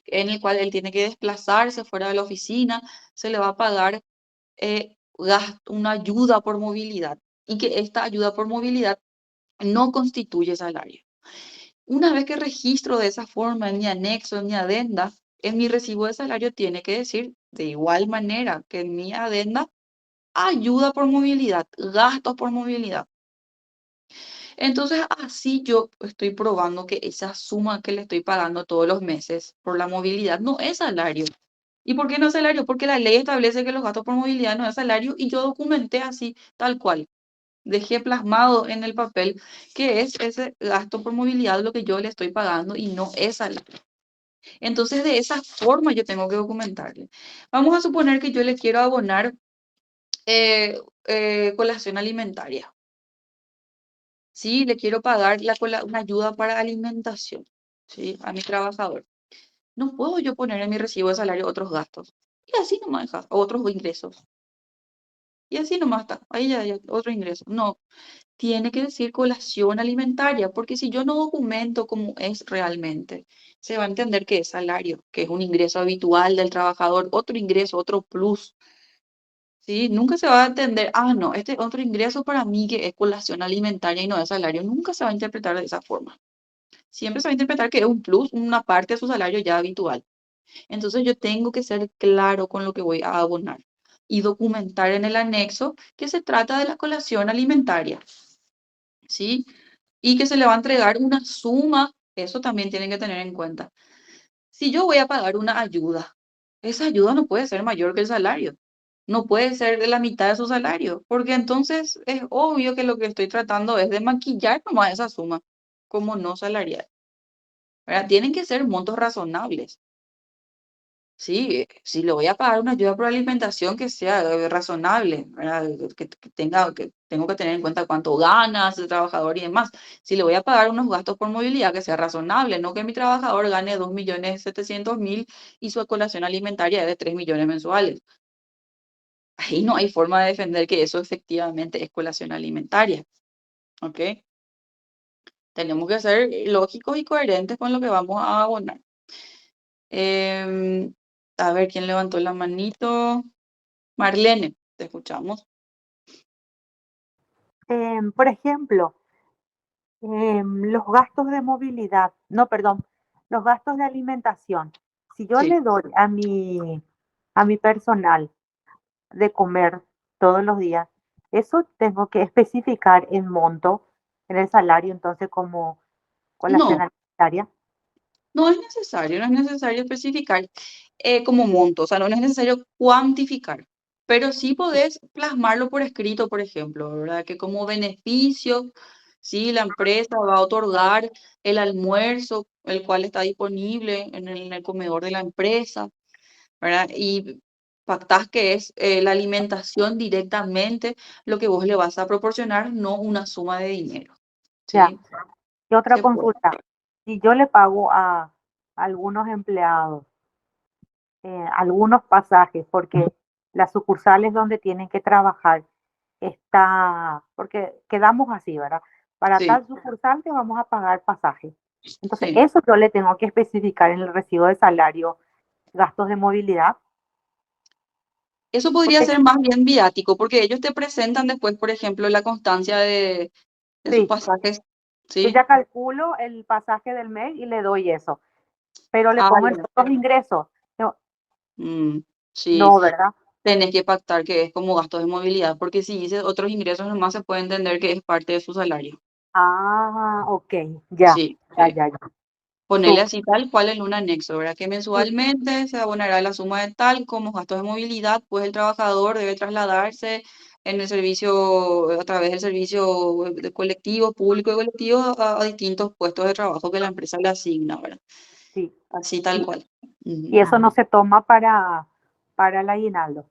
Speaker 1: en el cual él tiene que desplazarse fuera de la oficina, se le va a pagar una ayuda por movilidad y que esta ayuda por movilidad no constituye salario. Una vez que registro de esa forma en mi anexo, en mi adenda, en mi recibo de salario tiene que decir de igual manera que en mi adenda, ayuda por movilidad, gastos por movilidad. Entonces, así yo estoy probando que esa suma que le estoy pagando todos los meses por la movilidad no es salario. ¿Y por qué no es salario? Porque la ley establece que los gastos por movilidad no es salario y yo documenté así, tal cual. Dejé plasmado en el papel que es ese gasto por movilidad lo que yo le estoy pagando y no es salario. Entonces, de esa forma yo tengo que documentarle. Vamos a suponer que yo le quiero abonar colación alimentaria. Sí, le quiero pagar una ayuda para alimentación, ¿sí? A mi trabajador. No puedo yo poner en mi recibo de salario otros gastos. Y así nomás deja, otros ingresos. Y así nomás está. Ahí ya, otro ingreso. No, tiene que decir colación alimentaria, porque si yo no documento cómo es realmente, se va a entender que es salario, que es un ingreso habitual del trabajador, otro ingreso, otro plus. ¿Sí? Nunca se va a entender, no, este es otro ingreso para mí que es colación alimentaria y no es salario. Nunca se va a interpretar de esa forma. Siempre se va a interpretar que es un plus, una parte de su salario ya habitual. Entonces yo tengo que ser claro con lo que voy a abonar y documentar en el anexo que se trata de la colación alimentaria, ¿sí? Y que se le va a entregar una suma, eso también tienen que tener en cuenta. Si yo voy a pagar una ayuda, esa ayuda no puede ser mayor que el salario. No puede ser de la mitad de su salario, porque entonces es obvio que lo que estoy tratando es de maquillar nomás esa suma como no salarial. ¿Verdad? Tienen que ser montos razonables. Sí, si le voy a pagar una ayuda por alimentación que sea razonable, ¿verdad? Tengo que tener en cuenta cuánto gana ese trabajador y demás. Si le voy a pagar unos gastos por movilidad que sea razonable, no que mi trabajador gane 2.700.000 y su colación alimentaria es de 3 millones mensuales. Ahí no hay forma de defender que eso efectivamente es colación alimentaria, ¿ok? Tenemos que ser lógicos y coherentes con lo que vamos a abonar.
Speaker 4: Em, a ver, ¿quién levantó la manito? Marlene, te escuchamos.
Speaker 5: Por ejemplo, los gastos de movilidad, no, perdón, los gastos de alimentación. Si yo
Speaker 4: Sí.
Speaker 5: le doy a mi personal de comer todos los días, eso tengo que especificar en monto, en el salario, entonces como colación
Speaker 4: No,
Speaker 5: alimentaria.
Speaker 4: no es necesario especificar como monto, o sea, no es necesario cuantificar, pero sí podés plasmarlo por escrito, por ejemplo, ¿verdad? Que como beneficio, sí, la empresa va a otorgar el almuerzo, el cual está disponible en el comedor de la empresa, ¿verdad? Y pactás que es la alimentación directamente lo que vos le vas a proporcionar, no una suma de dinero,
Speaker 5: Ya.
Speaker 4: ¿sí?
Speaker 5: Y otra
Speaker 4: Se puede.
Speaker 5: consulta, si yo le pago a algunos empleados algunos pasajes, porque las sucursales donde tienen que trabajar está, porque quedamos así, ¿verdad? Para
Speaker 4: Sí,
Speaker 5: tal sucursal te vamos a pagar pasaje. Entonces,
Speaker 4: sí.
Speaker 5: eso yo le tengo que especificar en el recibo de salario, gastos de movilidad,
Speaker 4: Eso podría
Speaker 5: porque
Speaker 4: ser más bien viático, porque ellos te presentan después, por ejemplo, la constancia de sus
Speaker 5: sí,
Speaker 4: pasajes,
Speaker 5: yo
Speaker 4: ¿sí?
Speaker 5: ya calculo el pasaje del mes y le doy eso, pero le
Speaker 4: Ah,
Speaker 5: pongo en
Speaker 4: ya.
Speaker 5: todos los ingresos. No,
Speaker 4: Mm, sí,
Speaker 5: no, ¿verdad?
Speaker 4: tenés que pactar que es como gastos de movilidad, porque si dices otros ingresos nomás se puede entender que es parte de su salario.
Speaker 5: Ah, ok, ya,
Speaker 4: Sí,
Speaker 5: ya,
Speaker 4: sí.
Speaker 5: ya, ya.
Speaker 4: Ponerle
Speaker 5: Súper,
Speaker 4: así tal cual en un anexo, ¿verdad? Que
Speaker 5: sí,
Speaker 4: mensualmente se abonará la suma de tal como gastos de movilidad, pues el trabajador debe trasladarse en el servicio, a través del servicio de colectivo, público y colectivo, a distintos puestos de trabajo que la empresa le asigna, ¿verdad?
Speaker 5: sí.
Speaker 4: Así tal
Speaker 5: Y,
Speaker 4: cual.
Speaker 5: y
Speaker 4: Ujú.
Speaker 5: eso no se toma para el aguinaldo.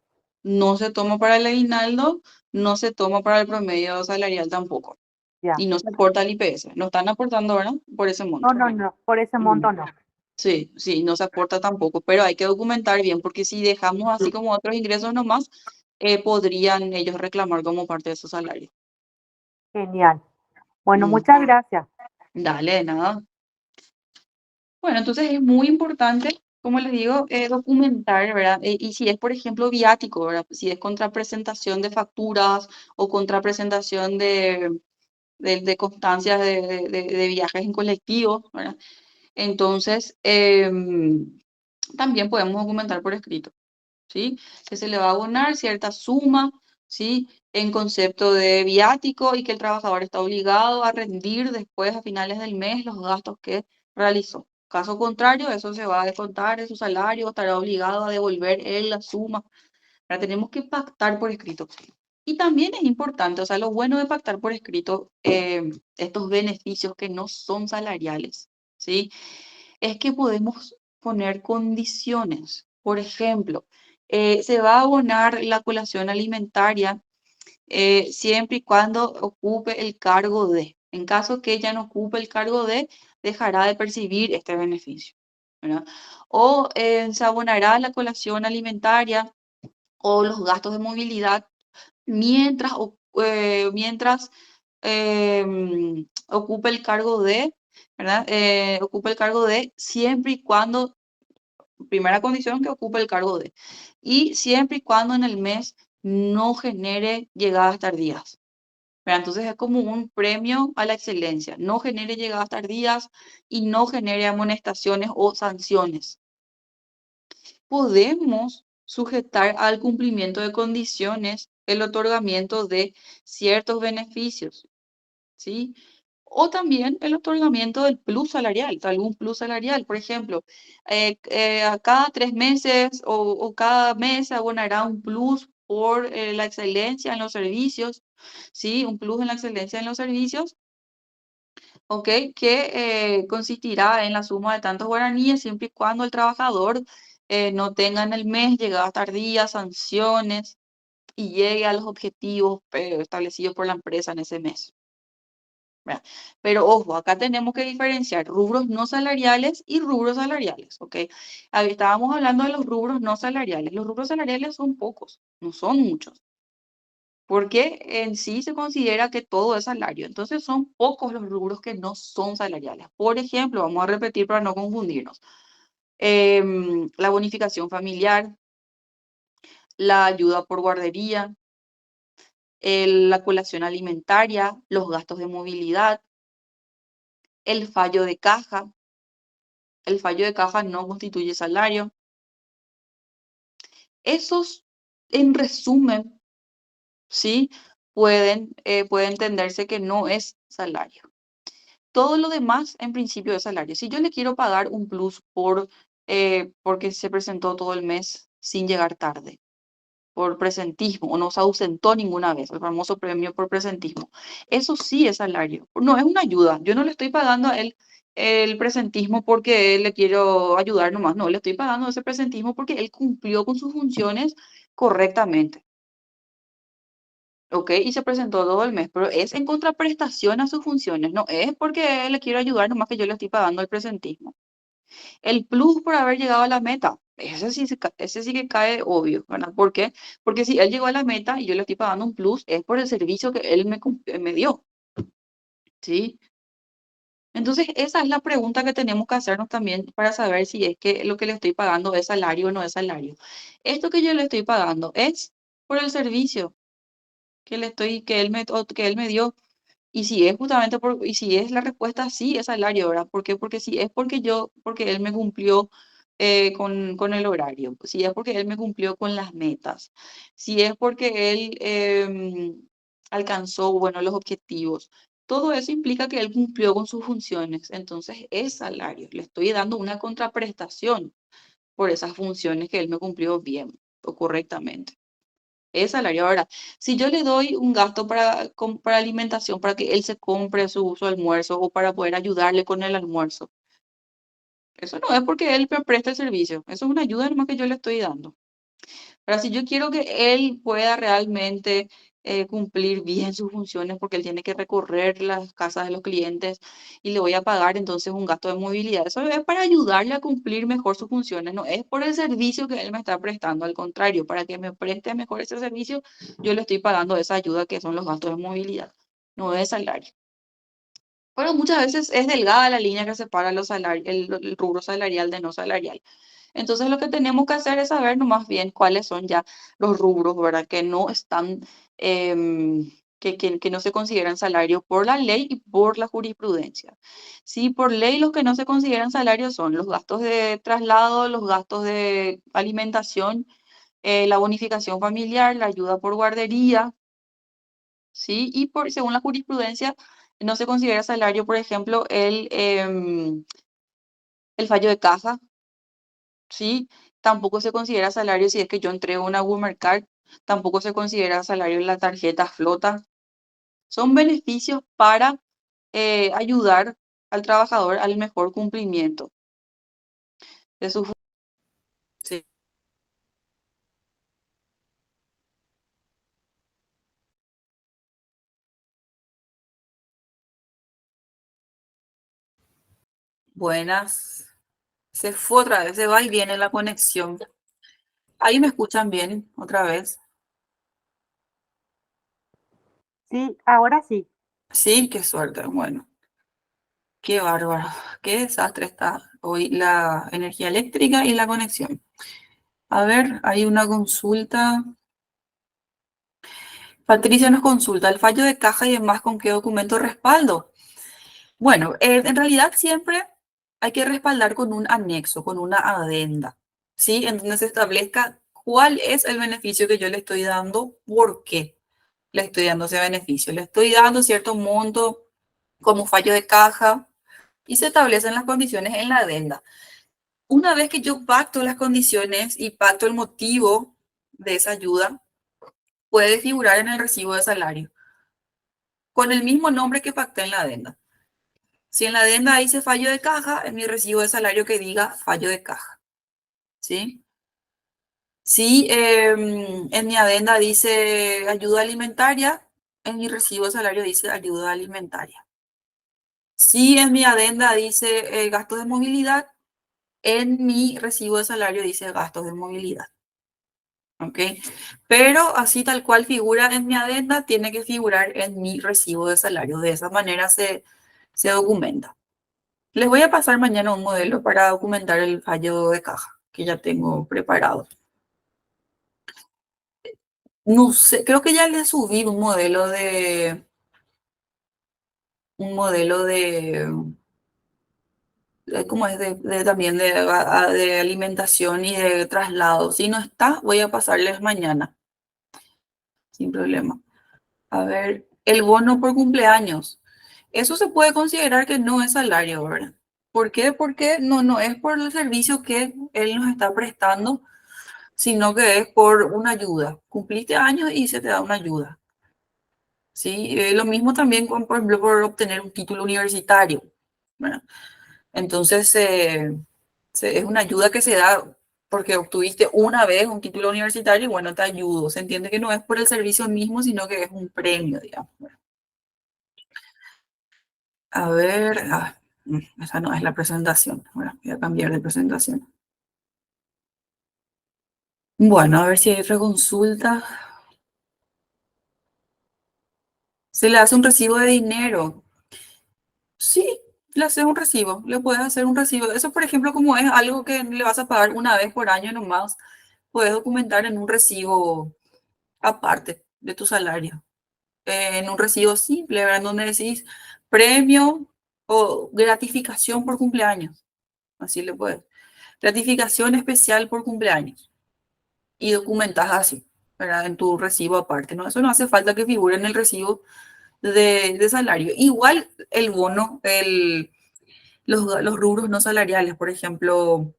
Speaker 4: No se toma para el aguinaldo, no se toma para el promedio salarial tampoco.
Speaker 5: Ya.
Speaker 4: Y no se aporta al IPS. No están aportando, ¿verdad? Por ese
Speaker 5: No,
Speaker 4: monto.
Speaker 5: no, no, por ese
Speaker 4: Ujú.
Speaker 5: monto no.
Speaker 4: Sí, sí, no se aporta tampoco, pero hay que documentar bien, porque si dejamos así como otros ingresos nomás, podrían ellos reclamar como parte de su salario.
Speaker 5: Genial. Bueno,
Speaker 4: Mm,
Speaker 5: muchas gracias.
Speaker 4: dale, de nada. Bueno, entonces es muy importante, como les digo, documentar, ¿verdad? Y si es, por ejemplo, viático, ¿verdad? Si es contrapresentación de facturas o contrapresentación de constancias de viajes en colectivo, ¿verdad? Entonces, también podemos documentar por escrito. ¿Sí? Que se le va a abonar cierta suma, ¿sí? En concepto de viático y que el trabajador está obligado a rendir después a finales del mes los gastos que realizó. Caso contrario, eso se va a descontar de su salario, estará obligado a devolver él la suma. Ahora tenemos que pactar por escrito. Y también es importante, o sea, lo bueno de pactar por escrito estos beneficios que no son salariales, ¿sí? Es que podemos poner condiciones. Por ejemplo, se va a abonar la colación alimentaria siempre y cuando ocupe el cargo de. En caso que ella no ocupe el cargo de, dejará de percibir este beneficio, ¿verdad? O se abonará la colación alimentaria o los gastos de movilidad mientras, mientras ocupe el cargo de, ¿verdad? Ocupe el cargo de siempre y cuando, primera condición, que ocupe el cargo de, y siempre y cuando en el mes no genere llegadas tardías. ¿Verdad? Entonces es como un premio a la excelencia, no genere llegadas tardías y no genere amonestaciones o sanciones. Podemos sujetar al cumplimiento de condiciones el otorgamiento de ciertos beneficios, ¿sí? O también el otorgamiento del plus salarial, algún plus salarial. Por ejemplo, a cada 3 meses o cada mes se abonará un plus por la excelencia en los servicios, ¿sí? Un plus en la excelencia en los servicios, ¿ok? Que consistirá en la suma de tantos guaraníes siempre y cuando el trabajador no tenga en el mes llegadas tardías, sanciones y llegue a los objetivos establecidos por la empresa en ese mes. ¿Verdad? Pero ojo, acá tenemos que diferenciar rubros no salariales y rubros salariales, ¿ok? Estábamos hablando de los rubros no salariales. Los rubros salariales son pocos, no son muchos, porque en sí se considera que todo es salario. Entonces son pocos los rubros que no son salariales. Por ejemplo, vamos a repetir para no confundirnos. La bonificación familiar, la ayuda por guardería, la colación alimentaria, los gastos de movilidad, el fallo de caja. El fallo de caja no constituye salario. Esos, en resumen, ¿sí? Puede entenderse que no es salario. Todo lo demás, en principio, es salario. Si yo le quiero pagar un plus porque se presentó todo el mes sin llegar tarde, por presentismo, o no se ausentó ninguna vez, el famoso premio por presentismo, eso sí es salario. No es una ayuda. Yo no le estoy pagando a él el presentismo porque le quiero ayudar nomás. No, le estoy pagando ese presentismo porque él cumplió con sus funciones correctamente. ¿Ok? Y se presentó todo el mes, pero es en contraprestación a sus funciones, no es porque le quiero ayudar, nomás que yo le estoy pagando el presentismo. El plus por haber llegado a la meta, ese sí que cae obvio, ¿verdad? ¿Por qué? Porque si él llegó a la meta y yo le estoy pagando un plus, es por el servicio que él me dio, ¿sí? Entonces, esa es la pregunta que tenemos que hacernos también para saber si es que lo que le estoy pagando es salario o no es salario. Esto que yo le estoy pagando es por el servicio que él me dio. Y si es justamente y si es la respuesta sí, es salario, ¿verdad? ¿Por qué? Porque si es porque él me cumplió con el horario, si es porque él me cumplió con las metas, si es porque él alcanzó, bueno, los objetivos, todo eso implica que él cumplió con sus funciones, entonces es salario. Le estoy dando una contraprestación por esas funciones que él me cumplió bien o correctamente. Es salario. Ahora, si yo le doy un gasto para alimentación, para que él se compre su almuerzo o para poder ayudarle con el almuerzo, eso no es porque él me presta el servicio, eso es una ayuda nomás que yo le estoy dando. Ahora, si yo quiero que él pueda realmente cumplir bien sus funciones, porque él tiene que recorrer las casas de los clientes y le voy a pagar entonces un gasto de movilidad, eso es para ayudarle a cumplir mejor sus funciones, no es por el servicio que él me está prestando, al contrario, para que me preste mejor ese servicio, yo le estoy pagando esa ayuda que son los gastos de movilidad, no es salario. Pero muchas veces es delgada la línea que separa el rubro salarial de no salarial. Entonces lo que tenemos que hacer es saber nomás bien cuáles son ya los rubros, ¿verdad? Que no están, que no se consideran salarios por la ley y por la jurisprudencia. Sí, por ley los que no se consideran salarios son los gastos de traslado, los gastos de alimentación, la bonificación familiar, la ayuda por guardería, ¿sí? Y según la jurisprudencia no se considera salario, por ejemplo, el fallo de caja, ¿sí? Tampoco se considera salario si es que yo entrego una Walmart Card, tampoco se considera salario en la tarjeta flota. Son beneficios para ayudar al trabajador al mejor cumplimiento de su
Speaker 1: Sí. Buenas. Se fue otra vez, se va y viene la conexión. Ahí me escuchan bien otra vez.
Speaker 5: Sí, ahora sí.
Speaker 1: Sí, qué suerte. Bueno, qué bárbaro. Qué desastre está hoy la energía eléctrica y la conexión. A ver, hay una consulta. Patricia nos consulta el fallo de caja y demás con qué documento respaldo. Bueno, en realidad siempre hay que respaldar con un anexo, con una adenda, ¿sí? En donde se establezca cuál es el beneficio que yo le estoy dando, por qué le estoy dando ese beneficio. Le estoy dando cierto monto como fallo de caja y se establecen las condiciones en la adenda. Una vez que yo pacto las condiciones y pacto el motivo de esa ayuda, puede figurar en el recibo de salario con el mismo nombre que pacté en la adenda. Si en la adenda dice fallo de caja, en mi recibo de salario que diga fallo de caja, ¿sí? Si en mi adenda dice ayuda alimentaria, en mi recibo de salario dice ayuda alimentaria. Si en mi adenda dice gastos de movilidad, en mi recibo de salario dice gastos de movilidad. ¿Ok? Pero así tal cual figura en mi adenda, tiene que figurar en mi recibo de salario. De esa manera se documenta. Les voy a pasar mañana un modelo para documentar el fallo de caja que ya tengo preparado. No sé, creo que ya les subí un modelo ¿cómo es? También de alimentación y de traslado. Si no está, voy a pasarles mañana, sin problema. A ver, el bono por cumpleaños. Eso se puede considerar que no es salario, ¿verdad? ¿Por qué? Porque no es por el servicio que él nos está prestando, sino que es por una ayuda. Cumpliste años y se te da una ayuda. ¿Sí? Lo mismo también, por ejemplo, por obtener un título universitario, ¿verdad? Entonces, es una ayuda que se da porque obtuviste una vez un título universitario y bueno, te ayudo. Se entiende que no es por el servicio mismo, sino que es un premio, digamos. A ver, esa no es la presentación. Bueno, voy a cambiar de presentación. Bueno, a ver si hay otra consulta. Se le hace un recibo de dinero. Sí, le haces un recibo, le puedes hacer un recibo. Eso, por ejemplo, como es algo que le vas a pagar una vez por año nomás, puedes documentar en un recibo aparte de tu salario. En un recibo simple, ¿verdad? Donde decís premio o gratificación por cumpleaños. Así le puedes. Gratificación especial por cumpleaños. Y documentas así, ¿verdad? En tu recibo aparte, ¿no? Eso no hace falta que figure en el recibo de salario. Igual el bono, los rubros no salariales, por ejemplo,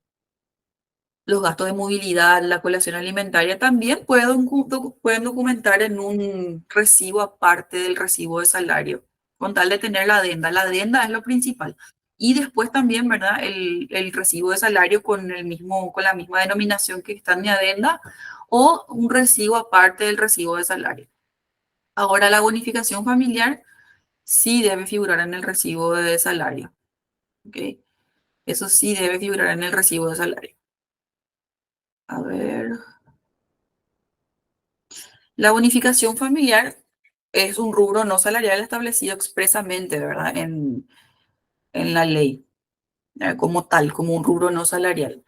Speaker 1: los gastos de movilidad, la colación alimentaria, también pueden documentar en un recibo aparte del recibo de salario, con tal de tener la adenda. La adenda es lo principal. Y después también, ¿verdad? El recibo de salario con la misma denominación que está en mi adenda o un recibo aparte del recibo de salario. Ahora, la bonificación familiar sí debe figurar en el recibo de salario. ¿Ok? Eso sí debe figurar en el recibo de salario. A ver. La bonificación familiar es un rubro no salarial establecido expresamente, ¿verdad? En la ley, como tal, como un rubro no salarial.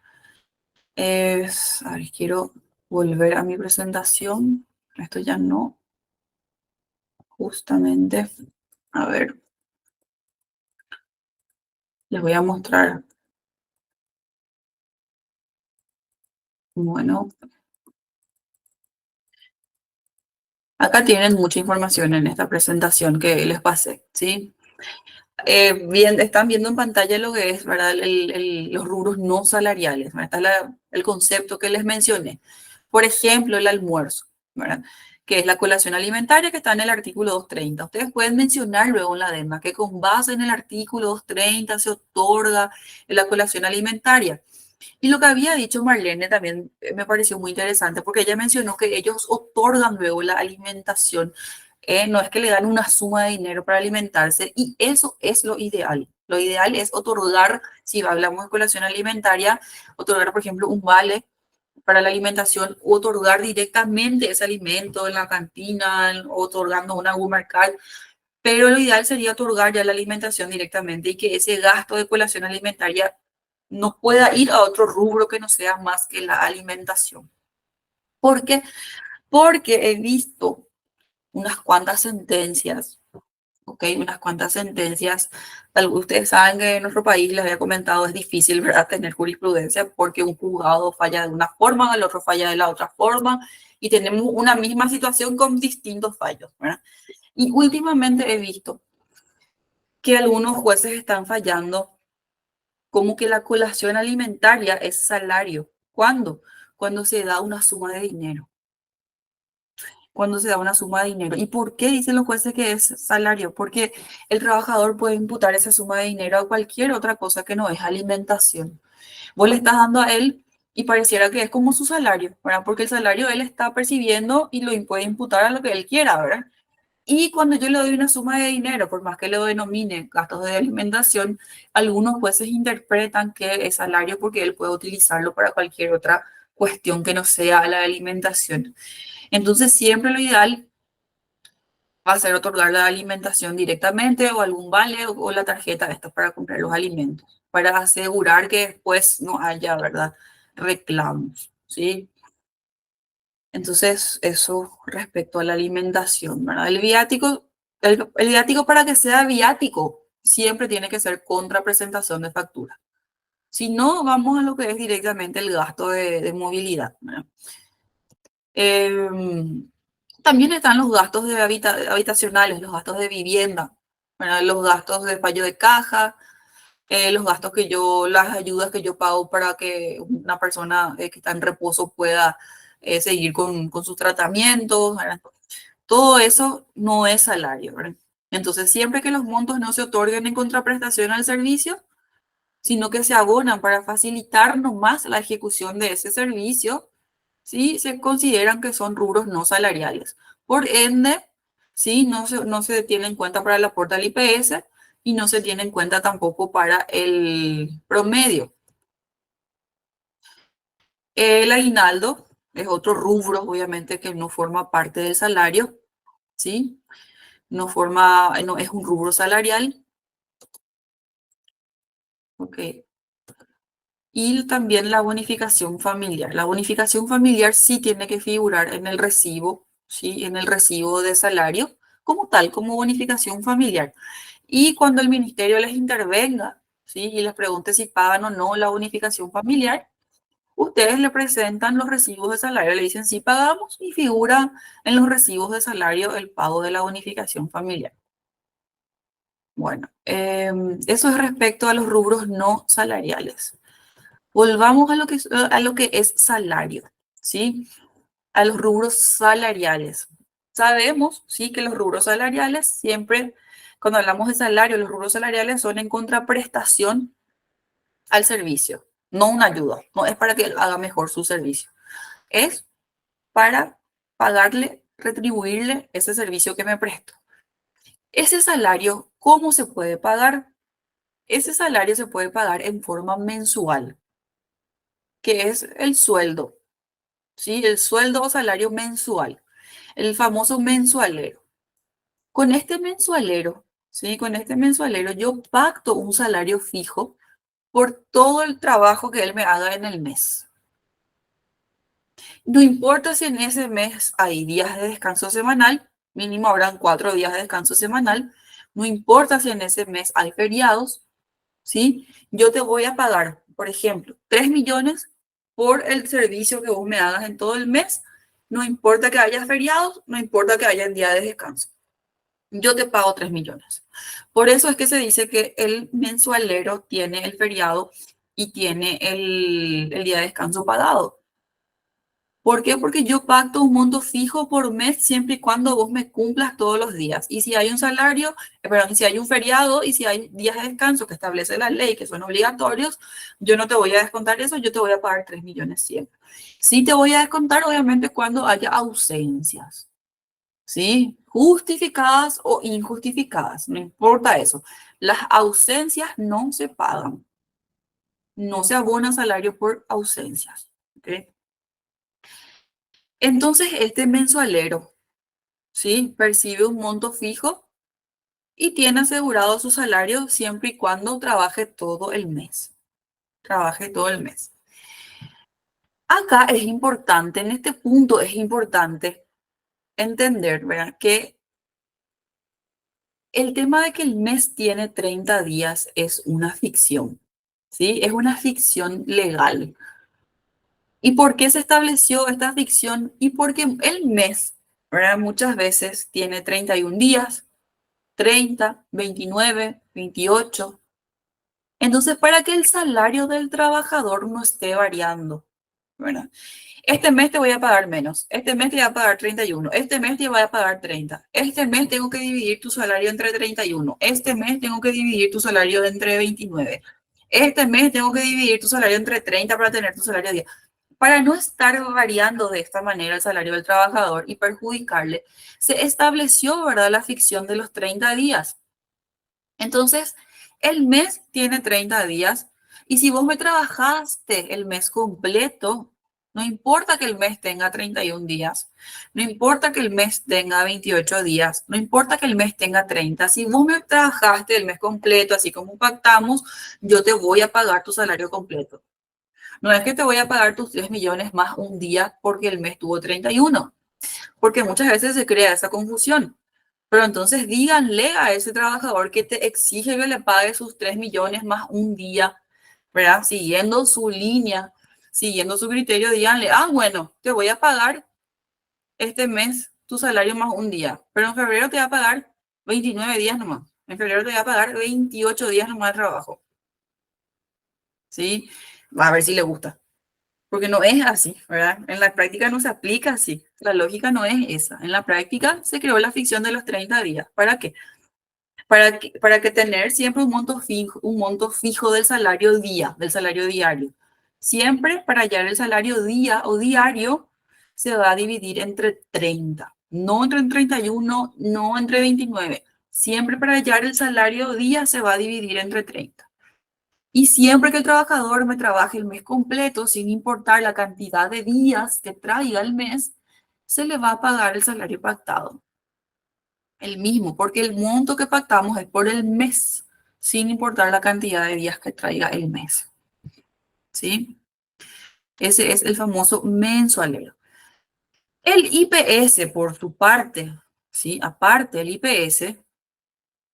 Speaker 1: A ver, quiero volver a mi presentación. Esto ya no, justamente. A ver, les voy a mostrar. Bueno, acá tienen mucha información en esta presentación que les pasé, ¿sí? Están viendo en pantalla lo que es, ¿verdad? Los rubros no salariales, ¿verdad? Está el concepto que les mencioné. Por ejemplo, el almuerzo, ¿verdad? Que es la colación alimentaria que está en el artículo 230. Ustedes pueden mencionar luego en la DEMA que con base en el artículo 230 se otorga la colación alimentaria. Y lo que había dicho Marlene también me pareció muy interesante porque ella mencionó que ellos otorgan luego la alimentación. No es que le dan una suma de dinero para alimentarse y eso es lo ideal. Lo ideal es otorgar, si hablamos de colación alimentaria, otorgar, por ejemplo, un vale para la alimentación, o otorgar directamente ese alimento en la cantina, otorgando una Walmart Card, pero lo ideal sería otorgar ya la alimentación directamente y que ese gasto de colación alimentaria no pueda ir a otro rubro que no sea más que la alimentación. ¿Por qué? Porque he visto unas cuantas sentencias, ¿ok? Unas cuantas sentencias. Ustedes saben que en nuestro país, les había comentado, es difícil, ¿verdad?, tener jurisprudencia porque un juzgado falla de una forma, el otro falla de la otra forma y tenemos una misma situación con distintos fallos, ¿verdad? Y últimamente he visto que algunos jueces están fallando como que la colación alimentaria es salario. ¿Cuándo? Cuando se da una suma de dinero. Cuando se da una suma de dinero. ¿Y por qué dicen los jueces que es salario? Porque el trabajador puede imputar esa suma de dinero a cualquier otra cosa que no es alimentación. Vos le estás dando a él y pareciera que es como su salario, ¿verdad? Porque el salario él está percibiendo y lo puede imputar a lo que él quiera, ¿verdad? Y cuando yo le doy una suma de dinero, por más que lo denomine gastos de alimentación, algunos jueces interpretan que es salario porque él puede utilizarlo para cualquier otra cuestión que no sea la alimentación. Entonces, siempre lo ideal va a ser otorgar la alimentación directamente o algún vale o la tarjeta esta para comprar los alimentos, para asegurar que después no haya, ¿verdad?, reclamos, ¿sí? Entonces, eso respecto a la alimentación, ¿verdad? El viático para que sea viático siempre tiene que ser contrapresentación de factura. Si no, vamos a lo que es directamente el gasto de movilidad, ¿verdad? También están los gastos de habitacionales, los gastos de vivienda, ¿verdad? Los gastos de fallo de caja, los gastos las ayudas que yo pago para que una persona que está en reposo pueda seguir con sus tratamientos, ¿verdad? Todo eso no es salario, ¿verdad? Entonces, siempre que los montos no se otorguen en contraprestación al servicio, sino que se abonan para facilitarnos más la ejecución de ese servicio, ¿sí?, se consideran que son rubros no salariales. Por ende, ¿sí?, no se tiene en cuenta para el aporte al IPS y no se tiene en cuenta tampoco para el promedio. El aguinaldo es otro rubro, obviamente, que no forma parte del salario, ¿sí? No es un rubro salarial. Ok. Y también la bonificación familiar. La bonificación familiar sí tiene que figurar en el recibo, ¿sí?, en el recibo de salario, como tal, como bonificación familiar. Y cuando el ministerio les intervenga, ¿sí?, y les pregunte si pagan o no la bonificación familiar, ustedes le presentan los recibos de salario, le dicen sí pagamos y figura en los recibos de salario el pago de la bonificación familiar. Bueno, eso es respecto a los rubros no salariales. Volvamos a lo que es salario, ¿sí? A los rubros salariales. Sabemos, sí, que los rubros salariales siempre, cuando hablamos de salario, los rubros salariales son en contraprestación al servicio, no una ayuda, no es para que él haga mejor su servicio, es para pagarle, retribuirle ese servicio que me presto. Ese salario, ¿cómo se puede pagar? Ese salario se puede pagar en forma mensual, que es el sueldo, ¿sí? El sueldo o salario mensual, el famoso mensualero. Con este mensualero, ¿sí? Con este mensualero yo pacto un salario fijo por todo el trabajo que él me haga en el mes. No importa si en ese mes hay días de descanso semanal, mínimo habrán 4 días de descanso semanal, no importa si en ese mes hay feriados, ¿sí? Yo te voy a pagar, por ejemplo, 3 millones por el servicio que vos me hagas en todo el mes, no importa que haya feriados, no importa que haya día de descanso. Yo te pago 3 millones. Por eso es que se dice que el mensualero tiene el feriado y tiene el día de descanso pagado. ¿Por qué? Porque yo pacto un monto fijo por mes siempre y cuando vos me cumplas todos los días. Y si hay un salario, perdón, si hay un feriado y si hay días de descanso que establece la ley, que son obligatorios, yo no te voy a descontar eso, yo te voy a pagar 3 millones siempre. Sí te voy a descontar, obviamente, cuando haya ausencias, ¿sí? Justificadas o injustificadas, no importa eso. Las ausencias no se pagan. No se abona salario por ausencias, ¿ok? Entonces, este mensualero, ¿sí?, percibe un monto fijo y tiene asegurado su salario siempre y cuando trabaje todo el mes. Trabaje todo el mes. Acá es importante, en este punto es importante entender, ¿verdad?, que el tema de que el mes tiene 30 días es una ficción, ¿sí? Es una ficción legal. ¿Y por qué se estableció esta ficción? Y porque el mes, ¿verdad?, muchas veces tiene 31 días, 30, 29, 28. Entonces, para que el salario del trabajador no esté variando, ¿verdad? Este mes te voy a pagar menos, este mes te voy a pagar 31, este mes te voy a pagar 30, este mes tengo que dividir tu salario entre 31, este mes tengo que dividir tu salario entre 29, este mes tengo que dividir tu salario entre 30 para tener tu salario 10. Para no estar variando de esta manera el salario del trabajador y perjudicarle, se estableció, ¿verdad?, la ficción de los 30 días. Entonces, el mes tiene 30 días y si vos me trabajaste el mes completo, No importa que el mes tenga 31 días, no importa que el mes tenga 28 días, no importa que el mes tenga 30. Si vos me trabajaste el mes completo, así como pactamos, yo te voy a pagar tu salario completo. No es que te voy a pagar tus 3 millones más un día porque el mes tuvo 31, porque muchas veces se crea esa confusión. Pero entonces díganle a ese trabajador que te exige que le pague sus 3 millones más un día, ¿verdad? Siguiendo su línea, siguiendo su criterio, díganle, bueno, te voy a pagar este mes tu salario más un día, pero en febrero te voy a pagar 29 días nomás. En febrero te voy a pagar 28 días nomás de trabajo. ¿Sí? Va a ver si le gusta. Porque no es así, ¿verdad? En la práctica no se aplica así. La lógica no es esa. En la práctica se creó la ficción de los 30 días. ¿Para qué? Para que tener siempre un monto fijo del salario día, del salario diario. Siempre para hallar el salario día o diario se va a dividir entre 30, no entre 31, no entre 29. Siempre para hallar el salario día se va a dividir entre 30. Y siempre que el trabajador me trabaje el mes completo, sin importar la cantidad de días que traiga el mes, se le va a pagar el salario pactado. El mismo, porque el monto que pactamos es por el mes, sin importar la cantidad de días que traiga el mes. ¿Sí? Ese es el famoso mensualero. El IPS, por su parte, ¿sí? Aparte del IPS,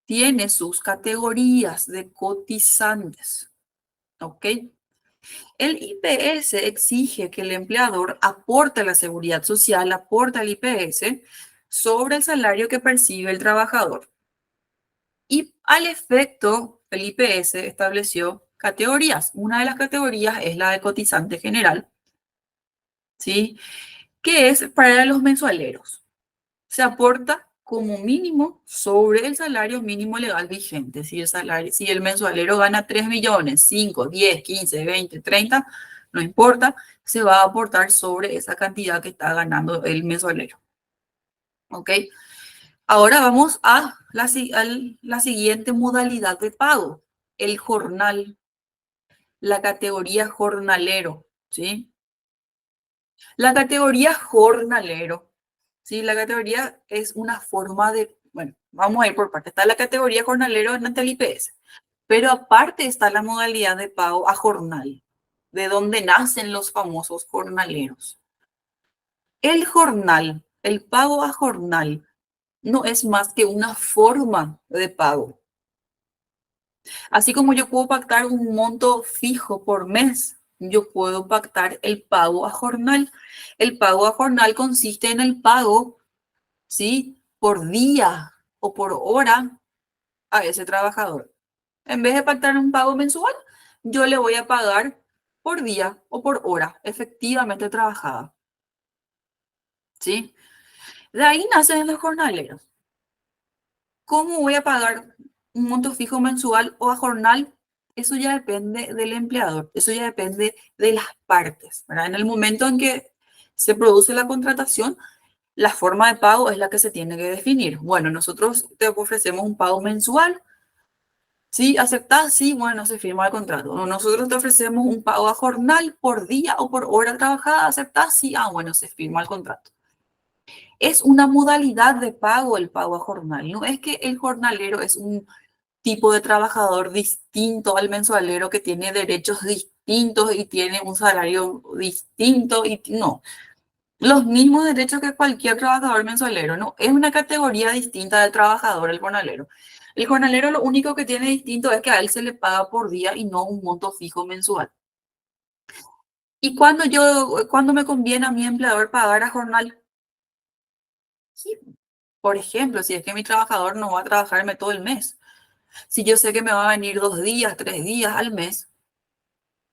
Speaker 1: tiene sus categorías de cotizantes. ¿Ok? El IPS exige que el empleador aporte la seguridad social, aporte el IPS sobre el salario que percibe el trabajador. Y al efecto, el IPS estableció categorías. Una de las categorías es la de cotizante general, ¿sí? Que es para los mensualeros. Se aporta como mínimo sobre el salario mínimo legal vigente. Si el mensualero gana 3 millones, 5, 10, 15, 20, 30, no importa, se va a aportar sobre esa cantidad que está ganando el mensualero. ¿Ok? Ahora vamos a la siguiente modalidad de pago, el jornal, la categoría jornalero, ¿sí? La categoría jornalero, ¿sí? La categoría es una forma de, bueno, vamos a ir por parte. Está la categoría jornalero en el IPS, pero aparte está la modalidad de pago a jornal, de donde nacen los famosos jornaleros. El jornal, el pago a jornal, no es más que una forma de pago. Así como yo puedo pactar un monto fijo por mes, yo puedo pactar el pago a jornal. El pago a jornal consiste en el pago, ¿sí? Por día o por hora a ese trabajador. En vez de pactar un pago mensual, yo le voy a pagar por día o por hora efectivamente trabajada. ¿Sí? De ahí nacen los jornaleros. ¿Cómo voy a pagar un monto fijo mensual o a jornal? Eso ya depende del empleador, eso ya depende de las partes, ¿verdad? En el momento en que se produce la contratación, la forma de pago es la que se tiene que definir. Bueno, nosotros te ofrecemos un pago mensual. ¿Sí? ¿Aceptás? Sí, bueno, se firma el contrato. O nosotros te ofrecemos un pago a jornal por día o por hora trabajada. ¿Aceptás? Sí, bueno, se firma el contrato. Es una modalidad de pago el pago a jornal. No es que el jornalero es un tipo de trabajador distinto al mensualero que tiene derechos distintos y tiene un salario distinto y no. Los mismos derechos que cualquier trabajador mensualero, no. Es una categoría distinta del trabajador, el jornalero. El jornalero lo único que tiene distinto es que a él se le paga por día y no un monto fijo mensual. ¿Y cuando me conviene a mi empleador pagar a jornal? Sí. Por ejemplo, si es que mi trabajador no va a trabajarme todo el mes. Si yo sé que me va a venir 2 días, 3 días al mes,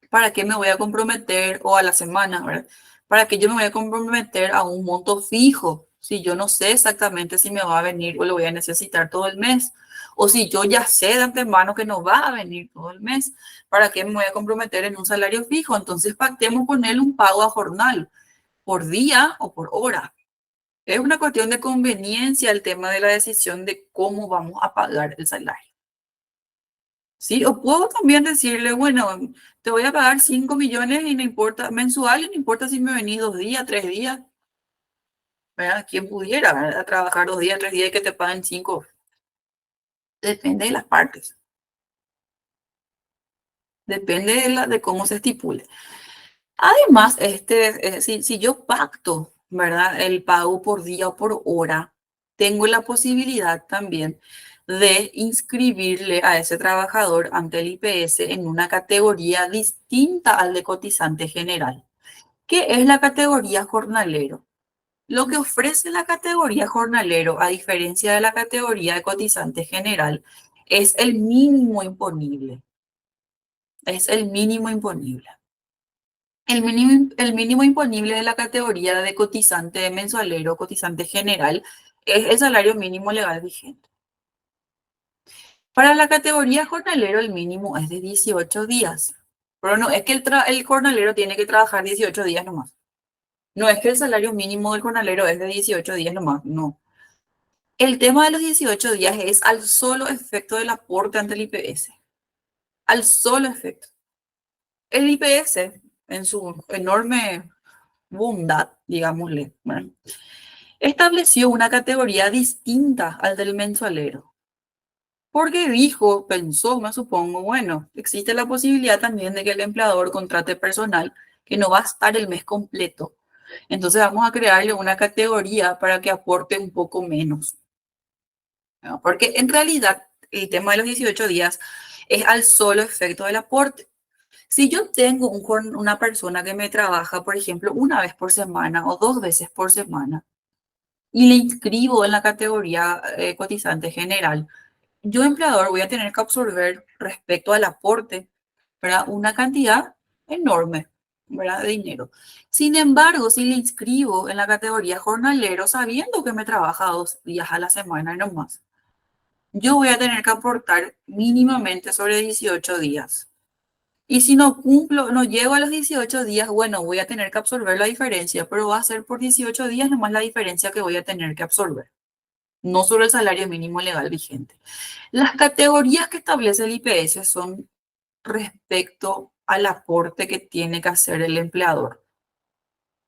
Speaker 1: ¿para qué me voy a comprometer? O a la semana, ¿verdad? ¿Para qué yo me voy a comprometer a un monto fijo? Si yo no sé exactamente si me va a venir o lo voy a necesitar todo el mes. O si yo ya sé de antemano que no va a venir todo el mes, ¿para qué me voy a comprometer en un salario fijo? Entonces pactemos con él un pago a jornal, por día o por hora. Es una cuestión de conveniencia el tema de la decisión de cómo vamos a pagar el salario. ¿sí? O puedo también decirle, bueno, te voy a pagar 5 millones y no importa, mensual, y no importa si me venís 2 días, 3 días, ¿verdad? ¿Quién pudiera, ¿verdad? Trabajar 2 días, 3 días y que te paguen 5? Depende de las partes, depende de cómo se estipule. Además, si yo pacto, ¿verdad? El pago por día o por hora, tengo la posibilidad también de inscribirle a ese trabajador ante el IPS en una categoría distinta al de cotizante general, que es la categoría jornalero. Lo que ofrece la categoría jornalero, a diferencia de la categoría de cotizante general, es el mínimo imponible. Es el mínimo imponible. El mínimo imponible de la categoría de cotizante mensualero, cotizante general, es el salario mínimo legal vigente. Para la categoría jornalero, el mínimo es de 18 días. Pero no es que el jornalero tiene que trabajar 18 días nomás. No es que el salario mínimo del jornalero es de 18 días nomás, no. El tema de los 18 días es al solo efecto del aporte ante el IPS. Al solo efecto. El IPS, en su enorme bondad, digámosle, ¿verdad? Estableció una categoría distinta al del mensualero. Porque dijo, pensó, me supongo, bueno, existe la posibilidad también de que el empleador contrate personal que no va a estar el mes completo. Entonces vamos a crearle una categoría para que aporte un poco menos, ¿no? Porque en realidad el tema de los 18 días es al solo efecto del aporte. Si yo tengo una persona que me trabaja, por ejemplo, una vez por semana o 2 veces por semana, y le inscribo en la categoría cotizante general, yo empleador voy a tener que absorber respecto al aporte, ¿verdad? Una cantidad enorme, ¿verdad? De dinero. Sin embargo, si le inscribo en la categoría jornalero, sabiendo que me trabaja 2 días a la semana y no más, yo voy a tener que aportar mínimamente sobre 18 días. Y si no cumplo, no llego a los 18 días, bueno, voy a tener que absorber la diferencia, pero va a ser por 18 días nomás la diferencia que voy a tener que absorber, no sobre el salario mínimo legal vigente. Las categorías que establece el IPS son respecto al aporte que tiene que hacer el empleador.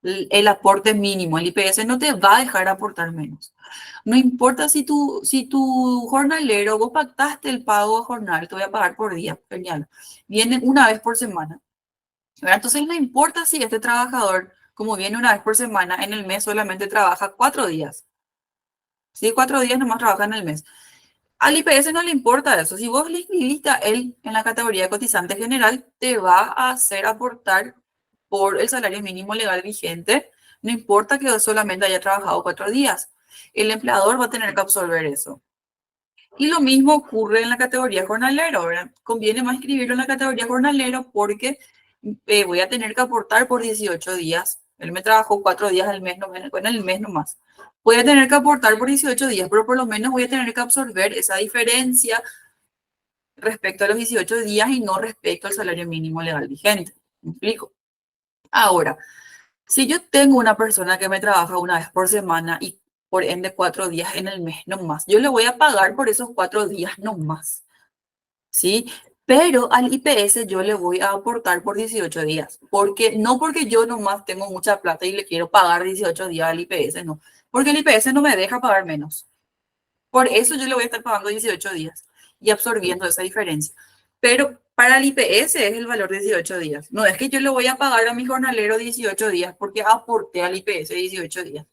Speaker 1: El aporte mínimo, el IPS no te va a dejar aportar menos. No importa si tu jornalero, vos pactaste el pago a jornal, te voy a pagar por día, genial. Viene una vez por semana, ¿verdad? Entonces no importa si este trabajador, como viene una vez por semana, en el mes solamente trabaja 4 días. Si 4 días nomás trabaja en el mes. Al IPS no le importa eso. Si vos le inscribiste a él en la categoría de cotizante general, te va a hacer aportar por el salario mínimo legal vigente. No importa que solamente haya trabajado 4 días. El empleador va a tener que absorber eso. Y lo mismo ocurre en la categoría jornalero, ¿verdad? Conviene más inscribirlo en la categoría jornalero porque voy a tener que aportar por 18 días. Él me trabajó 4 días al mes, no, en el mes nomás. Voy a tener que aportar por 18 días, pero por lo menos voy a tener que absorber esa diferencia respecto a los 18 días y no respecto al salario mínimo legal vigente. ¿Me explico? Ahora, si yo tengo una persona que me trabaja una vez por semana y por ende 4 días en el mes nomás, yo le voy a pagar por esos 4 días nomás, ¿sí? Pero al IPS yo le voy a aportar por 18 días, porque no porque yo nomás tengo mucha plata y le quiero pagar 18 días al IPS, no, porque el IPS no me deja pagar menos. Por eso yo le voy a estar pagando 18 días y absorbiendo esa diferencia. Pero para el IPS es el valor de 18 días. No es que yo le voy a pagar a mi jornalero 18 días porque aporté al IPS 18 días.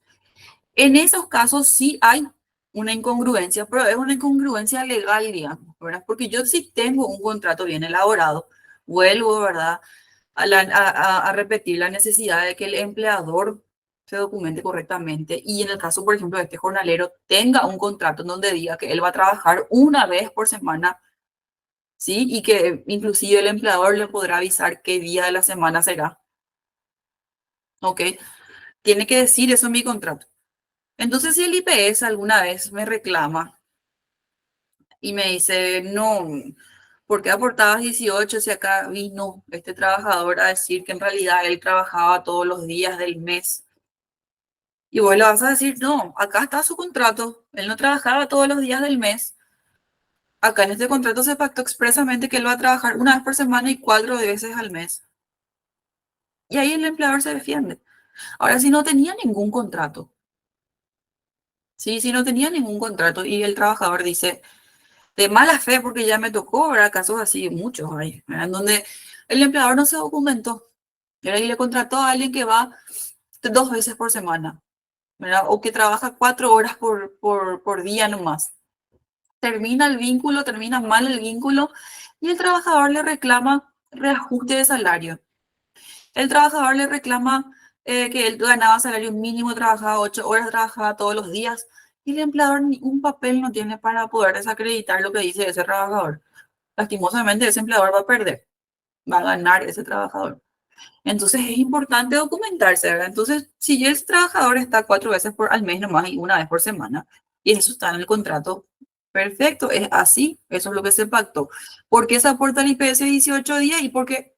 Speaker 1: En esos casos sí hay una incongruencia, pero es una incongruencia legal, digamos, ¿verdad? Porque yo sí tengo un contrato bien elaborado, vuelvo, ¿verdad? A repetir la necesidad de que el empleador se documente correctamente y en el caso, por ejemplo, de este jornalero, tenga un contrato en donde diga que él va a trabajar una vez por semana, ¿sí? Y que inclusive el empleador le podrá avisar qué día de la semana será, ¿ok? Tiene que decir eso en mi contrato. Entonces, si el IPS alguna vez me reclama y me dice, no, ¿por qué aportabas 18 si acá vino este trabajador a decir que en realidad él trabajaba todos los días del mes? Y vos le vas a decir, no, acá está su contrato, él no trabajaba todos los días del mes. Acá en este contrato se pactó expresamente que él va a trabajar una vez por semana y 4 veces al mes. Y ahí el empleador se defiende. Ahora, si no tenía ningún contrato, ¿sí? Si no tenía ningún contrato y el trabajador dice, de mala fe, porque ya me tocó, ¿verdad? Casos así, muchos hay, ¿verdad? En donde el empleador no se documentó, ¿verdad? Y le contrató a alguien que va 2 veces por semana, ¿verdad? O que trabaja 4 horas por día nomás. Termina el vínculo, termina mal el vínculo y el trabajador le reclama reajuste de salario. El trabajador le reclama que él ganaba salario mínimo, trabajaba 8 horas, trabajaba todos los días y el empleador ni un papel no tiene para poder desacreditar lo que dice ese trabajador. Lastimosamente ese empleador va a perder, va a ganar ese trabajador. Entonces es importante documentarse, ¿verdad? Entonces, si el trabajador está 4 veces al mes nomás y una vez por semana, y eso está en el contrato, perfecto, es así, eso es lo que se pactó. ¿Por qué se aporta el IPS 18 días? Y porque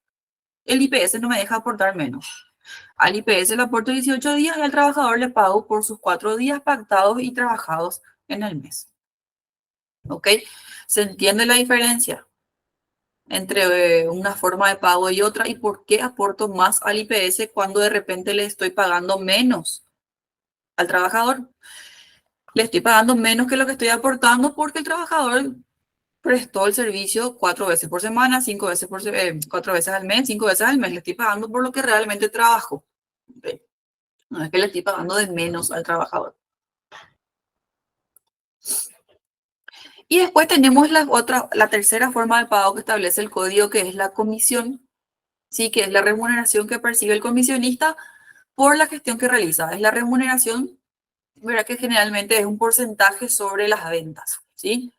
Speaker 1: el IPS no me deja aportar menos. Al IPS le aporto 18 días y al trabajador le pago por sus 4 días pactados y trabajados en el mes. ¿Ok? ¿Se entiende la diferencia entre una forma de pago y otra? ¿Y por qué aporto más al IPS cuando de repente le estoy pagando menos al trabajador? Le estoy pagando menos que lo que estoy aportando porque el trabajador prestó el servicio 4 veces por semana, 4 veces al mes, 5 veces al mes. Le estoy pagando por lo que realmente trabajo. ¿Ok? No es que le estoy pagando de menos al trabajador. Y después tenemos la tercera forma de pago que establece el código, que es la comisión, ¿sí? Que es la remuneración que percibe el comisionista por la gestión que realiza. Es la remuneración, ¿verdad? Que generalmente es un porcentaje sobre las ventas, ¿sí?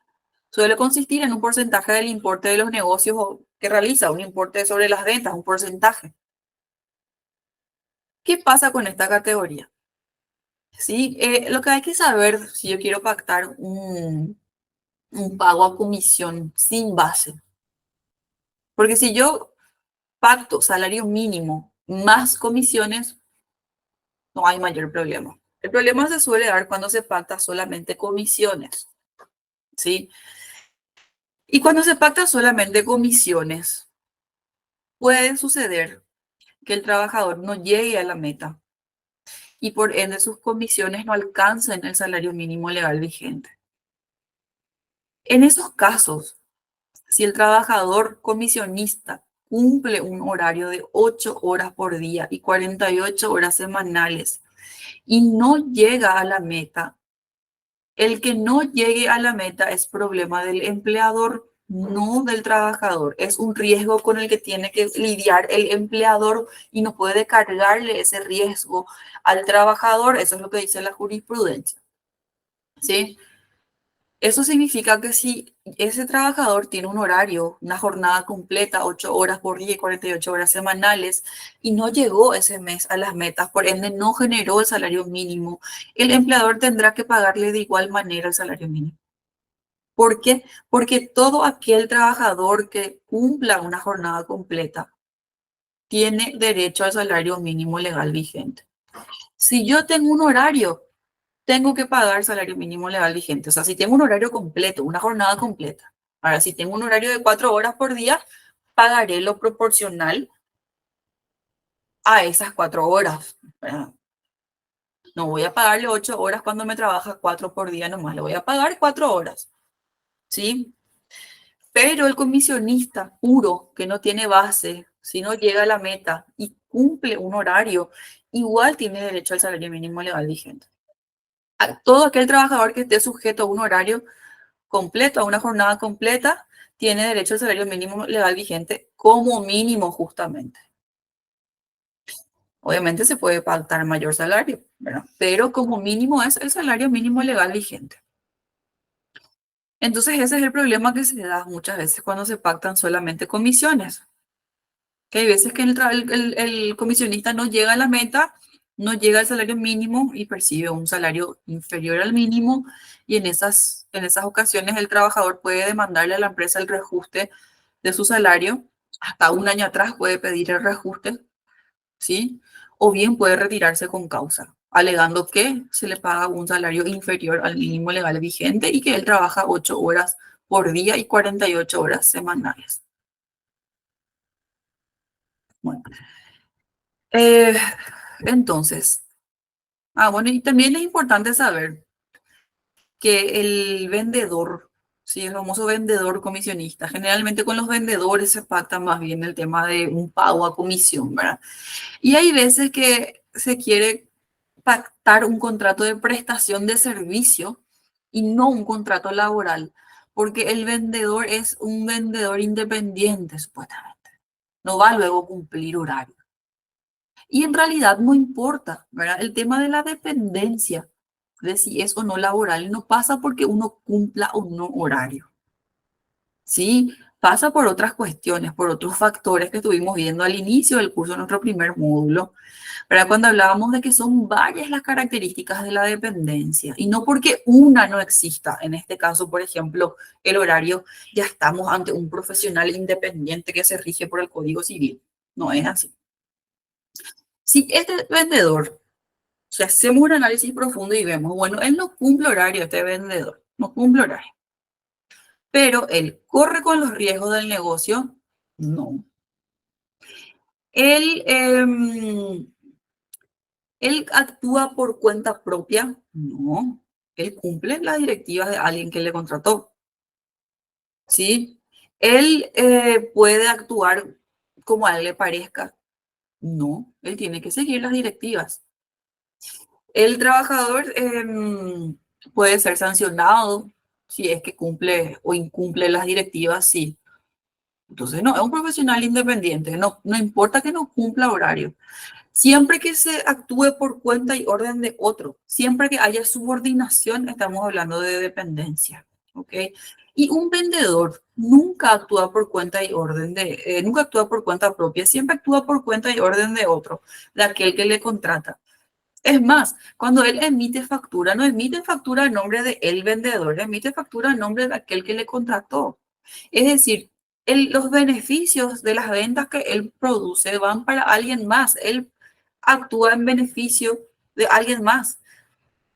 Speaker 1: Suele consistir en un porcentaje del importe de los negocios que realiza, un importe sobre las ventas, un porcentaje. ¿Qué pasa con esta categoría? ¿Sí? Lo que hay que saber si yo quiero pactar un pago a comisión sin base. Porque si yo pacto salario mínimo más comisiones, no hay mayor problema. El problema se suele dar cuando se pacta solamente comisiones, ¿sí? Y cuando se pacta solamente comisiones, puede suceder que el trabajador no llegue a la meta y por ende sus comisiones no alcancen el salario mínimo legal vigente. En esos casos, si el trabajador comisionista cumple un horario de 8 horas por día y 48 horas semanales y no llega a la meta, el que no llegue a la meta es problema del empleador, no del trabajador. Es un riesgo con el que tiene que lidiar el empleador y no puede cargarle ese riesgo al trabajador. Eso es lo que dice la jurisprudencia, ¿sí? Eso significa que si ese trabajador tiene un horario, una jornada completa, 8 horas por día y 48 horas semanales, y no llegó ese mes a las metas, por ende no generó el salario mínimo, el empleador tendrá que pagarle de igual manera el salario mínimo. ¿Por qué? Porque todo aquel trabajador que cumpla una jornada completa tiene derecho al salario mínimo legal vigente. Si yo tengo un horario, tengo que pagar salario mínimo legal vigente. O sea, si tengo un horario completo, una jornada completa. Ahora, si tengo un horario de 4 horas por día, pagaré lo proporcional a esas 4 horas, ¿verdad? No voy a pagarle 8 horas cuando me trabaja 4 por día nomás, le voy a pagar 4 horas, ¿sí? Pero el comisionista puro, que no tiene base, si no llega a la meta y cumple un horario, igual tiene derecho al salario mínimo legal vigente. A todo aquel trabajador que esté sujeto a un horario completo, a una jornada completa, tiene derecho al salario mínimo legal vigente como mínimo justamente. Obviamente se puede pactar mayor salario, ¿verdad? Pero como mínimo es el salario mínimo legal vigente. Entonces ese es el problema que se da muchas veces cuando se pactan solamente comisiones. Que hay veces que el comisionista no llega a la meta, no llega al salario mínimo y percibe un salario inferior al mínimo y en esas ocasiones el trabajador puede demandarle a la empresa el reajuste de su salario, hasta un año atrás puede pedir el reajuste, ¿sí? O bien puede retirarse con causa, alegando que se le paga un salario inferior al mínimo legal vigente y que él trabaja 8 horas por día y 48 horas semanales. Bueno, eh, entonces, bueno, y también es importante saber que el vendedor, sí, el famoso vendedor comisionista, generalmente con los vendedores se pacta más bien el tema de un pago a comisión, ¿verdad? Y hay veces que se quiere pactar un contrato de prestación de servicio y no un contrato laboral, porque el vendedor es un vendedor independiente, supuestamente. No va luego a cumplir horario. Y en realidad no importa, ¿verdad? El tema de la dependencia, de si es o no laboral, no pasa porque uno cumpla o no horario. Sí, pasa por otras cuestiones, por otros factores que estuvimos viendo al inicio del curso, en nuestro primer módulo, ¿verdad? Cuando hablábamos de que son varias las características de la dependencia y no porque una no exista, en este caso, por ejemplo, el horario, ya estamos ante un profesional independiente que se rige por el Código Civil. No es así. Si este vendedor, si hacemos un análisis profundo y vemos, bueno, él no cumple horario, este vendedor, no cumple horario, pero él corre con los riesgos del negocio, no. Él, él actúa por cuenta propia, no. Él cumple las directivas de alguien que le contrató, ¿sí? Él puede actuar como a él le parezca, no. Él tiene que seguir las directivas. El trabajador puede ser sancionado si es que cumple o incumple las directivas, sí. Entonces, no, es un profesional independiente, no, no importa que no cumpla horario. Siempre que se actúe por cuenta y orden de otro, siempre que haya subordinación, estamos hablando de dependencia, ¿ok? Y un vendedor nunca actúa por cuenta y orden nunca actúa por cuenta propia, siempre actúa por cuenta y orden de otro, de aquel que le contrata. Es más, cuando él emite factura, no emite factura a nombre de el vendedor, emite factura a nombre de aquel que le contrató. Es decir, los beneficios de las ventas que él produce van para alguien más. Él actúa en beneficio de alguien más.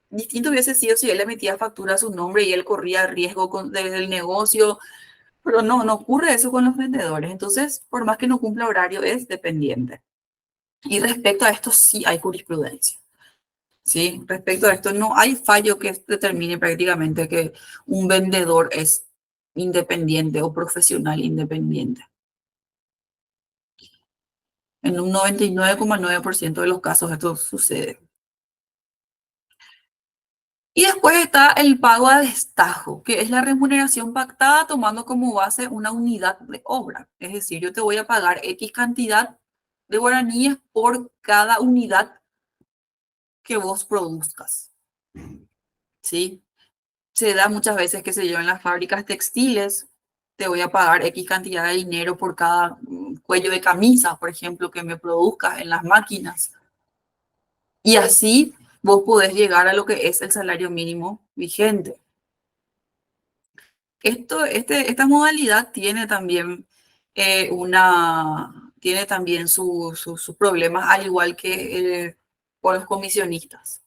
Speaker 1: Distinto hubiese sido si él emitía factura a su nombre y él corría riesgo del negocio, pero no, no ocurre eso con los vendedores. Entonces, por más que no cumpla horario, es dependiente. Y respecto a esto, sí hay jurisprudencia. Sí, respecto a esto, no hay fallo que determine prácticamente que un vendedor es independiente o profesional independiente. En un 99,9% de los casos esto sucede. Y después está el pago a destajo, que es la remuneración pactada tomando como base una unidad de obra. Es decir, yo te voy a pagar X cantidad de guaraníes por cada unidad que vos produzcas. ¿Sí? Se da muchas veces, que se yo, en las fábricas textiles, te voy a pagar X cantidad de dinero por cada cuello de camisa, por ejemplo, que me produzcas en las máquinas. Y así vos podés llegar a lo que es el salario mínimo vigente. Esta modalidad tiene también, tiene también sus problemas, al igual que con los comisionistas.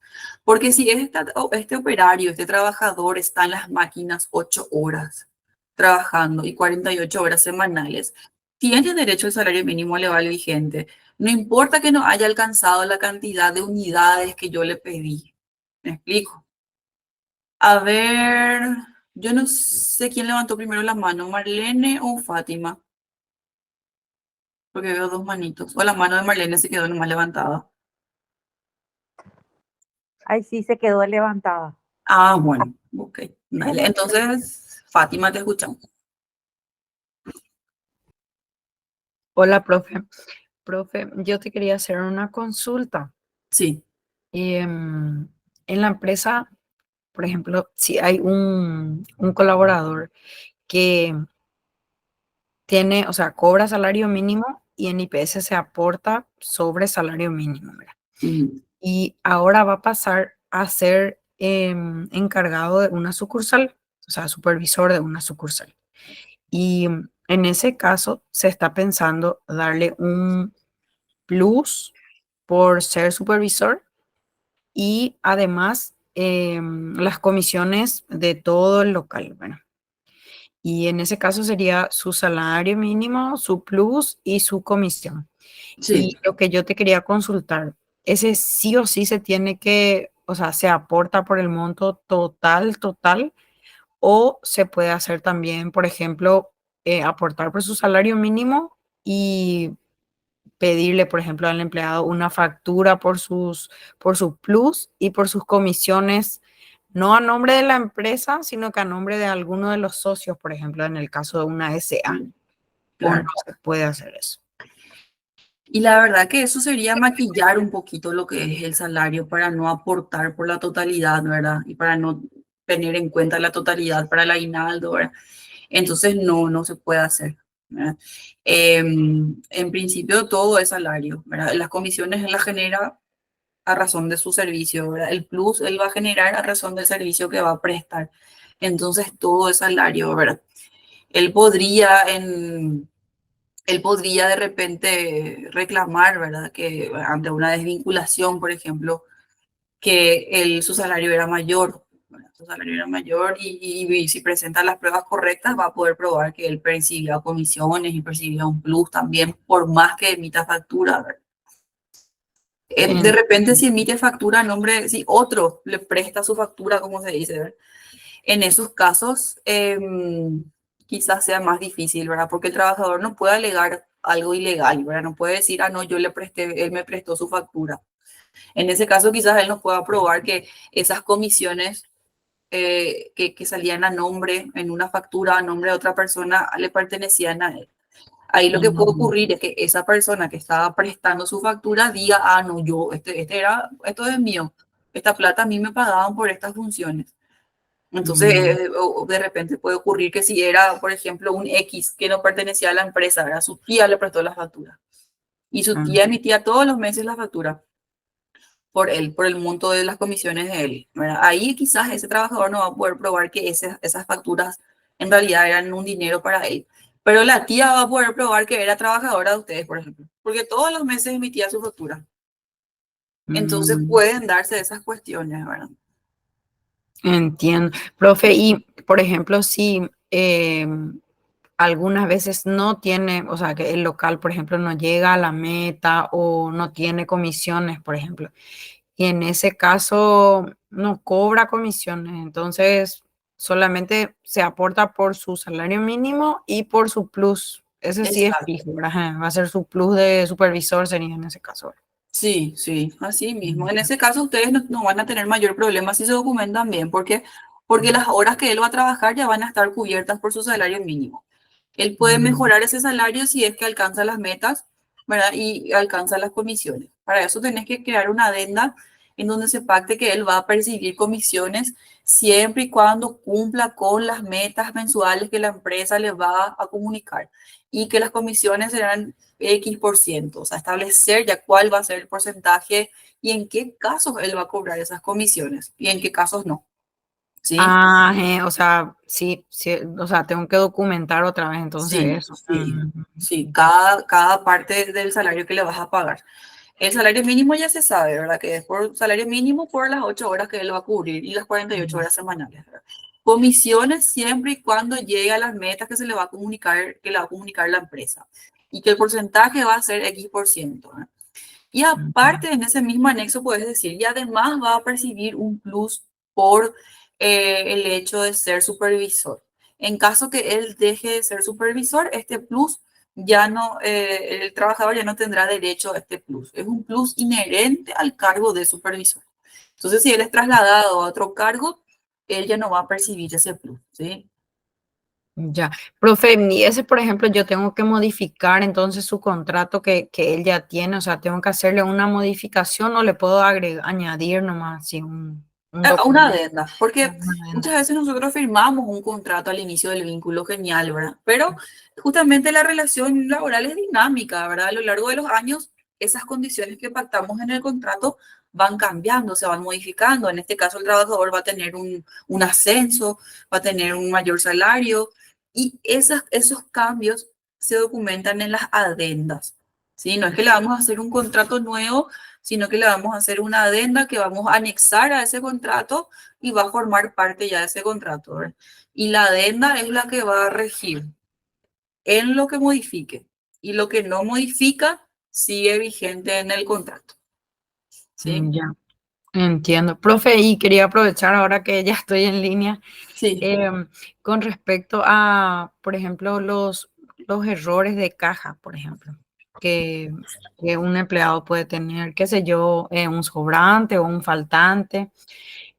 Speaker 1: Porque si este operario, este trabajador está en las máquinas 8 horas trabajando y 48 horas semanales, tiene derecho al salario mínimo legal vigente. No importa que no haya alcanzado la cantidad de unidades que yo le pedí. ¿Me explico? A ver, yo no sé quién levantó primero la mano, Marlene o Fátima, porque veo dos manitos. O la mano de Marlene se quedó nomás levantada.
Speaker 5: Ahí sí se quedó levantada.
Speaker 1: Bueno, ok. Dale. Entonces, Fátima, te escuchamos.
Speaker 6: Hola, profe. Profe, yo te quería hacer una consulta.
Speaker 1: Sí.
Speaker 6: En la empresa, por ejemplo, si hay un colaborador que tiene, o sea, cobra salario mínimo y en IPS se aporta sobre salario mínimo, ¿verdad? Y ahora va a pasar a ser encargado de una sucursal, o sea, supervisor de una sucursal. Y en ese caso se está pensando darle un plus por ser supervisor y además las comisiones de todo el local. Bueno, Y en ese caso sería su salario mínimo, su plus y su comisión.
Speaker 1: Sí,
Speaker 6: Y lo que yo te quería consultar, ese sí o sí se tiene que, o sea, se aporta por el monto total, o se puede hacer también, por ejemplo, aportar por su salario mínimo y pedirle, por ejemplo, al empleado una factura por su plus y por sus comisiones, no a nombre de la empresa, sino que a nombre de alguno de los socios, por ejemplo, en el caso de una SA, o no
Speaker 1: claro.
Speaker 6: se puede hacer eso.
Speaker 1: Y la verdad que eso sería maquillar un poquito lo que es el salario para no aportar por la totalidad, ¿verdad? Y para no tener en cuenta la totalidad para el aguinaldo, ¿verdad? Entonces no se puede hacer, ¿verdad? En principio todo es salario, ¿verdad? Las comisiones él las genera a razón de su servicio, ¿verdad? El plus él va a generar a razón del servicio que va a prestar. Entonces todo es salario, ¿verdad? Él podría en él podría de repente reclamar, ¿verdad? Que ante una desvinculación, por ejemplo, que su salario era mayor, ¿verdad? Su salario era mayor y si presenta las pruebas correctas va a poder probar que él percibía comisiones y percibía un plus también, por más que emita factura, ¿verdad? De
Speaker 6: En-
Speaker 1: repente si emite factura a nombre, si otro le presta su factura, como se dice, ¿verdad? En esos casos, quizás sea más difícil, ¿verdad? Porque el trabajador no puede alegar algo ilegal, ¿verdad? No puede decir, ah, no, yo le presté, él me prestó su factura. En ese caso, quizás él no pueda probar que esas comisiones que salían a nombre, en una factura a nombre de otra persona, le pertenecían a él. Ahí lo que puede ocurrir es que esa persona que estaba prestando su factura diga, ah, no, esto es mío, esta plata a mí me pagaban por estas funciones. Entonces,
Speaker 6: mm,
Speaker 1: o de repente puede ocurrir que si era, por ejemplo, un X que no pertenecía a la empresa, ¿verdad? Su tía le prestó la factura y su
Speaker 6: ah,
Speaker 1: tía emitía todos los meses la factura por él, por el monto de las comisiones de él, ¿verdad? Ahí quizás ese trabajador no va a poder probar que esas facturas en realidad eran un dinero para él. Pero la tía va a poder probar que era trabajadora de ustedes, por ejemplo, porque todos los meses emitía su factura. Entonces
Speaker 6: mm,
Speaker 1: pueden darse esas cuestiones, ¿verdad?
Speaker 6: entiendo. Profe, y por ejemplo, si algunas veces no tiene, o sea, que el local, por ejemplo, no llega a la meta o no tiene comisiones, por ejemplo, y en ese caso no cobra comisiones, entonces solamente se aporta por su salario mínimo y por su plus. Ese sí es
Speaker 1: Exacto.
Speaker 6: fijo, ¿verdad? Ajá, va a ser su plus de supervisor, sería en ese caso.
Speaker 1: Sí, sí, así mismo. En
Speaker 6: Mm,
Speaker 1: ese caso ustedes no van a tener mayor problema si se documentan bien, porque las horas que él va a trabajar ya van a estar cubiertas por su salario mínimo. Él puede
Speaker 6: mm,
Speaker 1: mejorar ese salario si es que alcanza las metas, ¿verdad? Y alcanza las comisiones. Para eso tenés que crear una adenda en donde se pacte que él va a percibir comisiones siempre y cuando cumpla con las metas mensuales que la empresa le va a comunicar y que las comisiones serán X%, o sea, establecer ya cuál va a ser el porcentaje y en qué casos él va a cobrar esas comisiones y en qué casos no, ¿sí?
Speaker 6: ah, o sea, sí, sí, o sea, tengo que documentar otra vez entonces
Speaker 1: Sí,
Speaker 6: eso.
Speaker 1: sí, sí, cada parte del salario que le vas a pagar. El salario mínimo ya se sabe, ¿verdad? Que es por salario mínimo por las 8 horas que él va a cubrir y las 48 horas semanales, ¿verdad? Comisiones siempre y cuando llegue a las metas que se le va a comunicar, que le va a comunicar la empresa y que el porcentaje va a ser X%, ¿verdad? Y
Speaker 6: Mm,
Speaker 1: aparte, en ese mismo anexo puedes decir, y además va a percibir un plus por el hecho de ser supervisor. En caso que él deje de ser supervisor, este plus ya no, el trabajador ya no tendrá derecho a este plus. Es un plus inherente al cargo de supervisor. Entonces, si él es trasladado a otro cargo, él ya no va a percibir ese plus, ¿sí?
Speaker 6: ya, profe, y ese, por ejemplo, yo tengo que modificar entonces su contrato que él ya tiene, o sea, tengo que hacerle una modificación o le puedo agregar, añadir nomás así un
Speaker 1: Una
Speaker 6: documento.
Speaker 1: adenda, porque muchas veces nosotros firmamos un contrato al inicio del vínculo, genial, ¿verdad? Pero justamente la relación laboral es dinámica, ¿verdad? A lo largo de los años, esas condiciones que pactamos en el contrato van cambiando, se van modificando. En este caso, el trabajador va a tener un ascenso, va a tener un mayor salario y esos cambios se documentan en las adendas, ¿sí? No es que le vamos a hacer un contrato nuevo, sino que le vamos a hacer una adenda que vamos a anexar a ese contrato y va a formar parte ya de ese contrato, ¿verdad? Y la adenda es la que va a regir en lo que modifique. Y lo que no modifica sigue vigente en el contrato. ¿Sí?
Speaker 6: Ya, entiendo. Profe, y quería aprovechar ahora que ya estoy en línea,
Speaker 1: Sí.
Speaker 6: con respecto a, por ejemplo, los errores de caja, por ejemplo, que, que un empleado puede tener, qué sé yo, un sobrante o un faltante.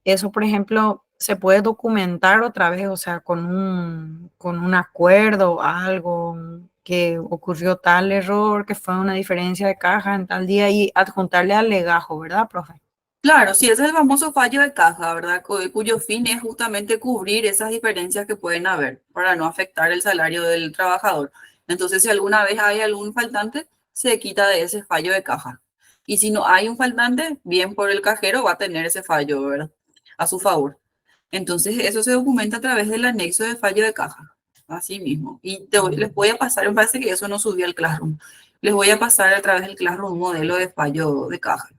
Speaker 6: Eso, por ejemplo, se puede documentar otra vez, o sea, con un acuerdo o algo que ocurrió tal error, que fue una diferencia de caja en tal día y adjuntarle al legajo, ¿verdad, profe?
Speaker 1: Claro, sí, ese es el famoso fallo de caja, ¿verdad? Cuyo fin es justamente cubrir esas diferencias que pueden haber para no afectar el salario del trabajador. Entonces, si alguna vez hay algún faltante, se quita de ese fallo de caja. Y si no hay un faltante, bien por el cajero va a tener ese fallo, ¿verdad? A su favor. Entonces, eso se documenta a través del anexo de fallo de caja. Así mismo. Y les voy a pasar, me parece que eso no subió al Classroom. Les voy a pasar a través del Classroom un modelo de fallo de caja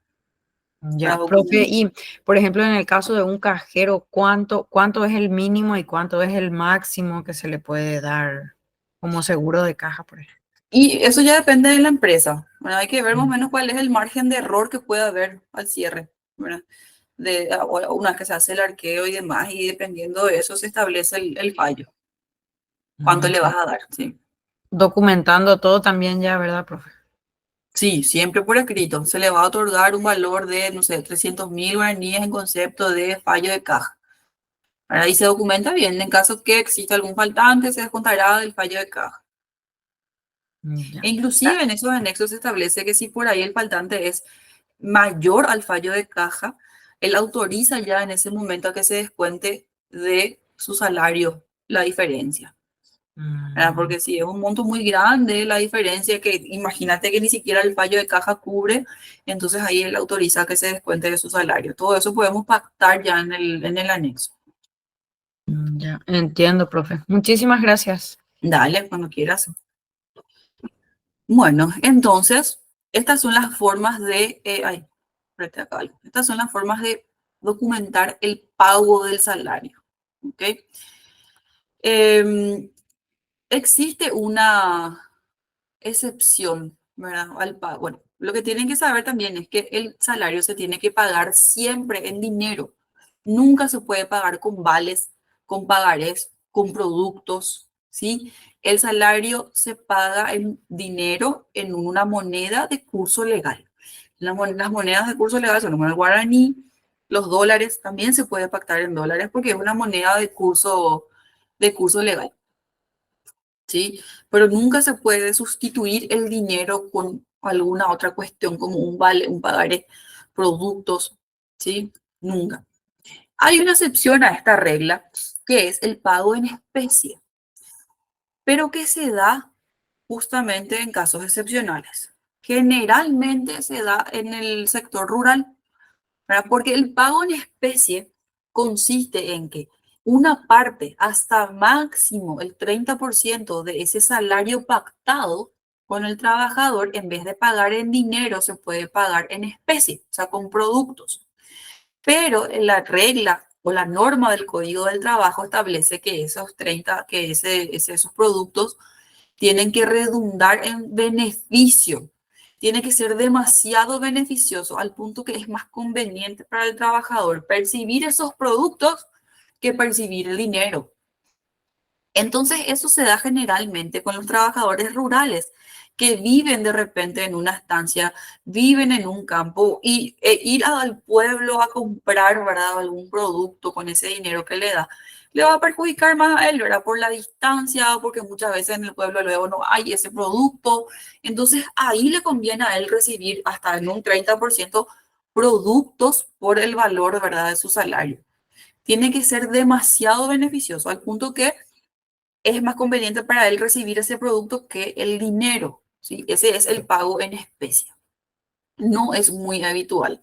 Speaker 1: para
Speaker 6: Ya, profe,
Speaker 1: documentar.
Speaker 6: y por ejemplo, en el caso de un cajero, ¿cuánto es el mínimo y cuánto es el máximo que se le puede dar como seguro de caja, por ejemplo?
Speaker 1: Y eso ya depende de la empresa. Bueno, hay que ver más o
Speaker 6: Mm,
Speaker 1: menos cuál es el margen de error que puede haber al cierre, ¿verdad? Una vez que se hace el arqueo y demás, y dependiendo de eso se establece el fallo. ¿Cuánto le vas
Speaker 6: ya.
Speaker 1: a dar? Sí.
Speaker 6: Documentando todo también ya, ¿verdad, profe?
Speaker 1: Sí, siempre por escrito. Se le va a otorgar un valor de, no sé, 300.000 guaraníes en concepto de fallo de caja. Ahí se documenta bien. En caso que exista algún faltante, se descontará del fallo de caja.
Speaker 6: Ya.
Speaker 1: E inclusive en esos anexos se establece que si por ahí el faltante es mayor al fallo de caja, él autoriza ya en ese momento a que se descuente de su salario la diferencia. ¿Verdad?
Speaker 6: Mm,
Speaker 1: Porque si es un monto muy grande, la diferencia que imagínate que ni siquiera el fallo de caja cubre, entonces ahí él autoriza a que se descuente de su salario. Todo eso podemos pactar ya en el anexo.
Speaker 6: ya, entiendo, profe. Muchísimas gracias.
Speaker 1: Dale, cuando quieras. Bueno, entonces, estas son las formas de, espérate acá algo. Estas son las formas de documentar el pago del salario. ¿Ok? Em, existe una excepción, ¿verdad? Al pago. Bueno, lo que tienen que saber también es que el salario se tiene que pagar siempre en dinero. Nunca se puede pagar con vales, con pagarés, con productos, ¿sí? El salario se paga en dinero, en una moneda de curso legal. Las monedas de curso legal son como el guaraní, los dólares, también se puede pactar en dólares porque es una moneda de curso legal. ¿Sí? Pero nunca se puede sustituir el dinero con alguna otra cuestión como un vale, un pagaré, productos, ¿sí? Nunca. Hay una excepción a esta regla, que es el pago en especie, pero que se da justamente en casos excepcionales. Generalmente se da en el sector rural, ¿verdad? Porque el pago en especie consiste en que una parte, hasta máximo el 30% de ese salario pactado con el trabajador, en vez de pagar en dinero, se puede pagar en especie, o sea, con productos. Pero la regla o la norma del Código del Trabajo establece que esos 30, que esos productos tienen que redundar en beneficio. Tiene que ser demasiado beneficioso al punto que es más conveniente para el trabajador percibir esos productos que percibir el dinero. Entonces, eso se da generalmente con los trabajadores rurales que viven de repente en una estancia, viven en un campo y ir al pueblo a comprar, ¿verdad? Algún producto con ese dinero que le va a perjudicar más a él, ¿verdad? Por la distancia, porque muchas veces en el pueblo luego no hay ese producto. Entonces, ahí le conviene a él recibir hasta en un 30% productos por el valor, ¿verdad? De su salario. Tiene que ser demasiado beneficioso al punto que es más conveniente para él recibir ese producto que el dinero, ¿sí? Ese es el pago en especie. No es muy habitual.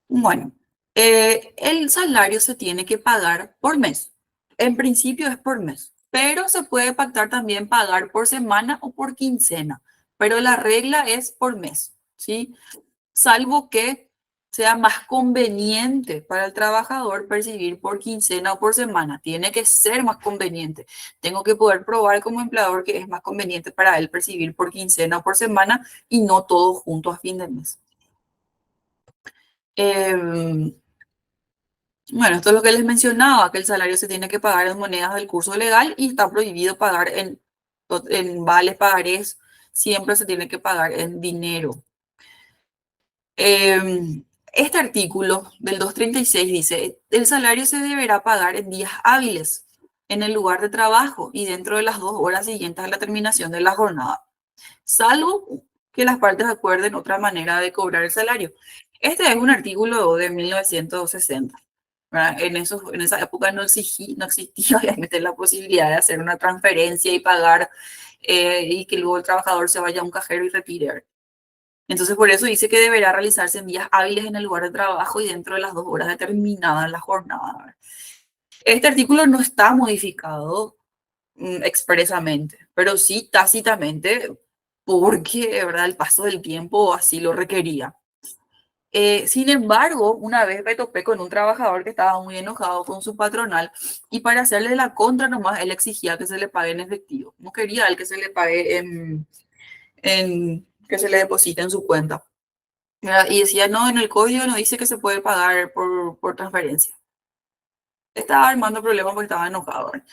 Speaker 1: Bueno, el salario se tiene que pagar por mes. En principio es por mes, pero se puede pactar también pagar por semana o por quincena, pero la regla es por mes, ¿sí? Salvo que sea más conveniente para el trabajador percibir por quincena o por semana. Tiene que ser más conveniente. Tengo que poder probar como empleador que es más conveniente para él percibir por quincena o por semana y no todo junto a fin de mes. Bueno, esto es lo que les mencionaba, que el salario se tiene que pagar en monedas del curso legal y está prohibido pagar en vales, pagarés, siempre se tiene que pagar en dinero. Este artículo del 236 dice, el salario se deberá pagar en días hábiles en el lugar de trabajo y dentro de las 2 horas siguientes a la terminación de la jornada, salvo que las partes acuerden otra manera de cobrar el salario. Este es un artículo de 1960. ¿Verdad? En esa época no existía obviamente la posibilidad de hacer una transferencia y pagar y que luego el trabajador se vaya a un cajero y retire. Entonces, por eso dice que deberá realizarse en días hábiles en el lugar de trabajo y dentro de las 2 horas determinadas en la jornada. ¿Verdad? Este artículo no está modificado expresamente, pero sí tácitamente porque, ¿verdad? El paso del tiempo así lo requería. Sin embargo, una vez me topé con un trabajador que estaba muy enojado con su patronal y para hacerle la contra nomás, él exigía que se le pague en efectivo. No quería él que se le pague que se le deposite en su cuenta. ¿Verdad? Y decía, no, en el código no dice que se puede pagar por transferencia. Estaba armando problemas porque estaba enojado. ¿Verdad?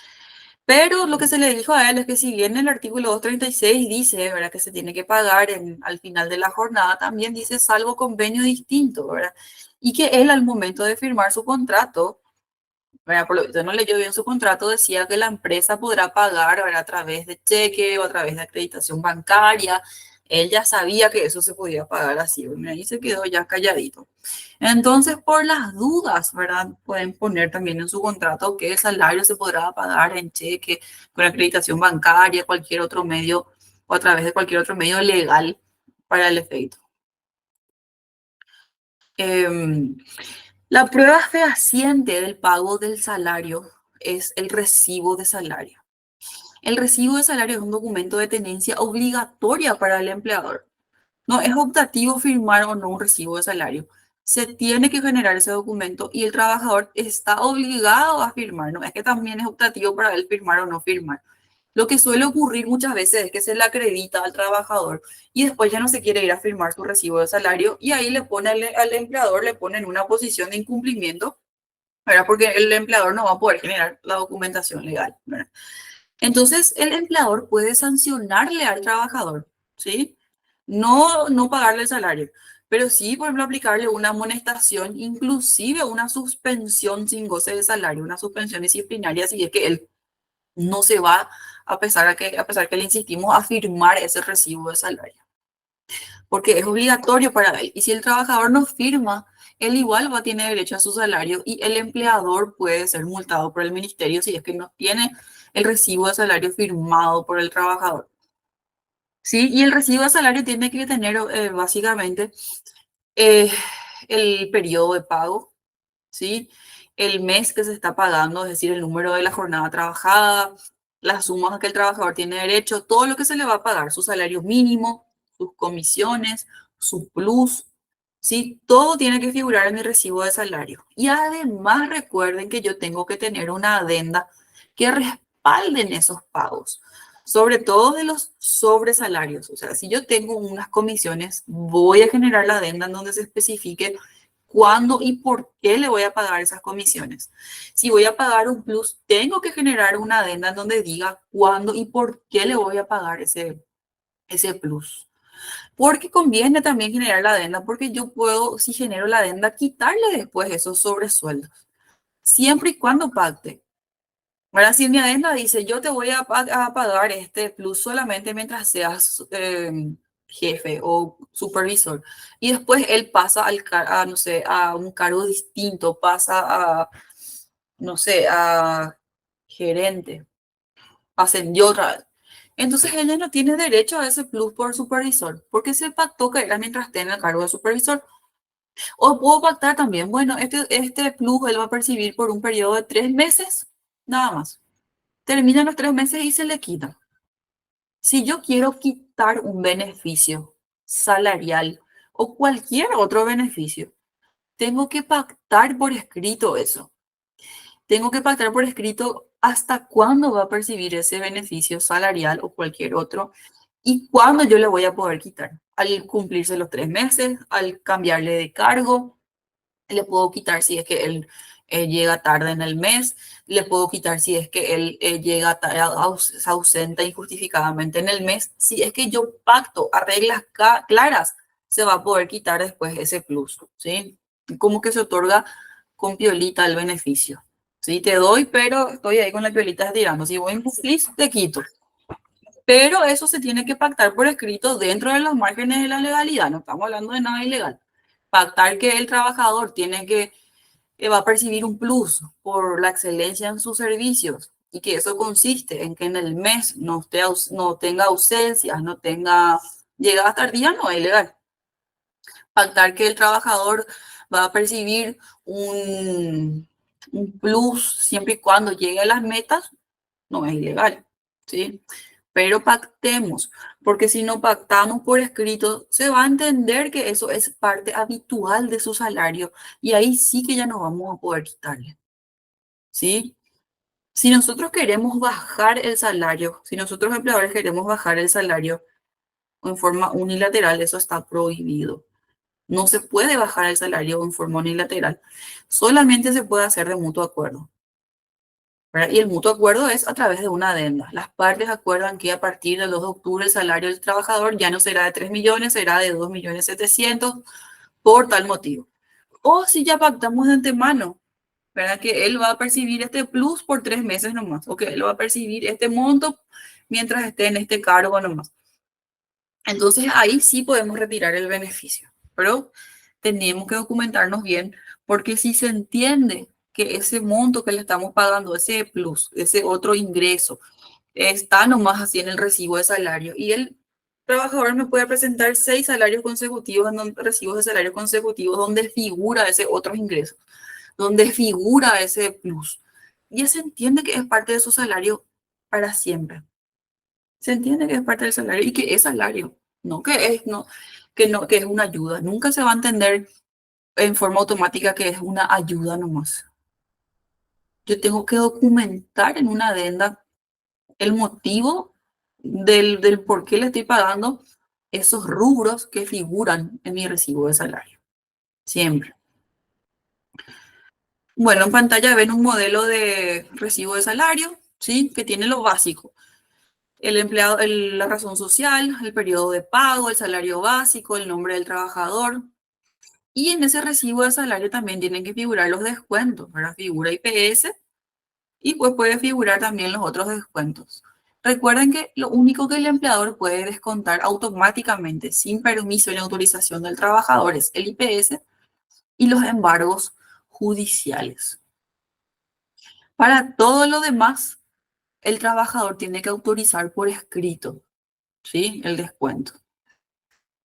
Speaker 1: Pero lo que se le dijo a él es que si bien el artículo 236 dice, ¿verdad?, que se tiene que pagar al final de la jornada, también dice salvo convenio distinto, ¿verdad? Y que él al momento de firmar su contrato, ¿verdad?, por lo que yo no leyó bien su contrato, decía que la empresa podrá pagar, ¿verdad?, a través de cheque o a través de acreditación bancaria. Él ya sabía que eso se podía pagar así, ¿verdad? Y se quedó ya calladito. Entonces, por las dudas, ¿verdad? Pueden poner también en su contrato que el salario se podrá pagar en cheque, con acreditación bancaria, cualquier otro medio o a través de cualquier otro medio legal para el efecto. La prueba fehaciente del pago del salario es el recibo de salario. El recibo de salario es un documento de tenencia obligatoria para el empleador. No es optativo firmar o no un recibo de salario. Se tiene que generar ese documento y el trabajador está obligado a firmar. No es que también es optativo para él firmar o no firmar. Lo que suele ocurrir muchas veces es que se le acredita al trabajador y después ya no se quiere ir a firmar su recibo de salario y ahí le pone al empleador, le pone en una posición de incumplimiento, ¿verdad? Porque el empleador no va a poder generar la documentación legal, ¿verdad? Entonces, el empleador puede sancionarle al trabajador, ¿sí? No pagarle el salario, pero sí, por ejemplo, aplicarle una amonestación, inclusive una suspensión sin goce de salario, una suspensión disciplinaria, si es que él no se va, a pesar que le insistimos a firmar ese recibo de salario, porque es obligatorio para él. Y si el trabajador no firma, él igual va a tener derecho a su salario y el empleador puede ser multado por el ministerio si es que no tiene el recibo de salario firmado por el trabajador. ¿Sí? Y el recibo de salario tiene que tener básicamente eh, el periodo de pago, ¿sí? El mes que se está pagando, es decir, el número de la jornada trabajada, las sumas a que el trabajador tiene derecho, todo lo que se le va a pagar, su salario mínimo, sus comisiones, su plus, ¿sí? Todo tiene que figurar en mi recibo de salario. Y además recuerden que yo tengo que tener una adenda que respalden esos pagos, sobre todo de los sobresalarios. O sea, si yo tengo unas comisiones, voy a generar la adenda en donde se especifique cuándo y por qué le voy a pagar esas comisiones. Si voy a pagar un plus, tengo que generar una adenda en donde diga cuándo y por qué le voy a pagar ese plus. Porque conviene también generar la adenda, porque yo puedo, si genero la adenda, quitarle después esos sobresueldos, siempre y cuando pacte. Ahora, si mi adenda dice, yo te voy a pagar este plus solamente mientras seas jefe o supervisor, y después él pasa no sé, a un cargo distinto, pasa a, no sé, a gerente, ascendió otra vez. Entonces ella no tiene derecho a ese plus por supervisor, porque se pactó que era mientras esté en el cargo de supervisor. O puedo pactar también, bueno, este plus él va a percibir por un periodo de 3 meses, nada más. Terminan los 3 meses y se le quita. Si yo quiero quitar un beneficio salarial o cualquier otro beneficio, tengo que pactar por escrito eso. Tengo que pactar por escrito hasta cuándo va a percibir ese beneficio salarial o cualquier otro y cuándo yo le voy a poder quitar. Al cumplirse los 3 meses, al cambiarle de cargo, le puedo quitar si es que él llega tarde en el mes, le puedo quitar si es que él se ausenta injustificadamente en el mes. Si es que yo pacto a reglas claras, se va a poder quitar después ese plus, ¿sí? Como que se otorga con piolita el beneficio. Sí, te doy, pero estoy ahí con la piolita estirando. Si voy en feliz, te quito. Pero eso se tiene que pactar por escrito dentro de los márgenes de la legalidad. No estamos hablando de nada ilegal. Pactar que el trabajador tiene que va a percibir un plus por la excelencia en sus servicios y que eso consiste en que en el mes no tenga ausencias, no tenga llegadas tardías, no es ilegal. Pactar que el trabajador va a percibir un plus siempre y cuando llegue a las metas, no es ilegal, ¿sí? Pero pactemos, porque si no pactamos por escrito, se va a entender que eso es parte habitual de su salario y ahí sí que ya no vamos a poder quitarle, ¿sí? Si nosotros queremos bajar el salario, si nosotros empleadores queremos bajar el salario en forma unilateral, eso está prohibido. No se puede bajar el salario en forma unilateral. Solamente se puede hacer de mutuo acuerdo, ¿verdad? Y el mutuo acuerdo es a través de una adenda. Las partes acuerdan que a partir del 2 de octubre el salario del trabajador ya no será de 3 millones, será de 2.700.000 por tal motivo. O si ya pactamos de antemano, ¿verdad? Que él va a percibir este plus por 3 meses nomás, o que él va a percibir este monto mientras esté en este cargo nomás. Entonces ahí sí podemos retirar el beneficio, pero tenemos que documentarnos bien, porque si se entiende que ese monto que le estamos pagando, ese plus, ese otro ingreso, está nomás así en el recibo de salario y el trabajador me puede presentar 6 salarios consecutivos, recibos de salario consecutivos, donde figura ese otro ingreso, donde figura ese plus. Ya se entiende que es parte de su salario para siempre. Se entiende que es parte del salario y que es salario, no que es, no, que es una ayuda. Nunca se va a entender en forma automática que es una ayuda nomás. Yo tengo que documentar en una adenda el motivo del por qué le estoy pagando esos rubros que figuran en mi recibo de salario. Siempre. Bueno, en pantalla ven un modelo de recibo de salario, ¿sí? Que tiene lo básico. El empleado, la razón social, el periodo de pago, el salario básico, el nombre del trabajador. Y en ese recibo de salario también tienen que figurar los descuentos, ¿verdad? Figura IPS y pues puede figurar también los otros descuentos. Recuerden que lo único que el empleador puede descontar automáticamente, sin permiso ni autorización del trabajador, es el IPS y los embargos judiciales. Para todo lo demás, el trabajador tiene que autorizar por escrito, ¿sí? El descuento.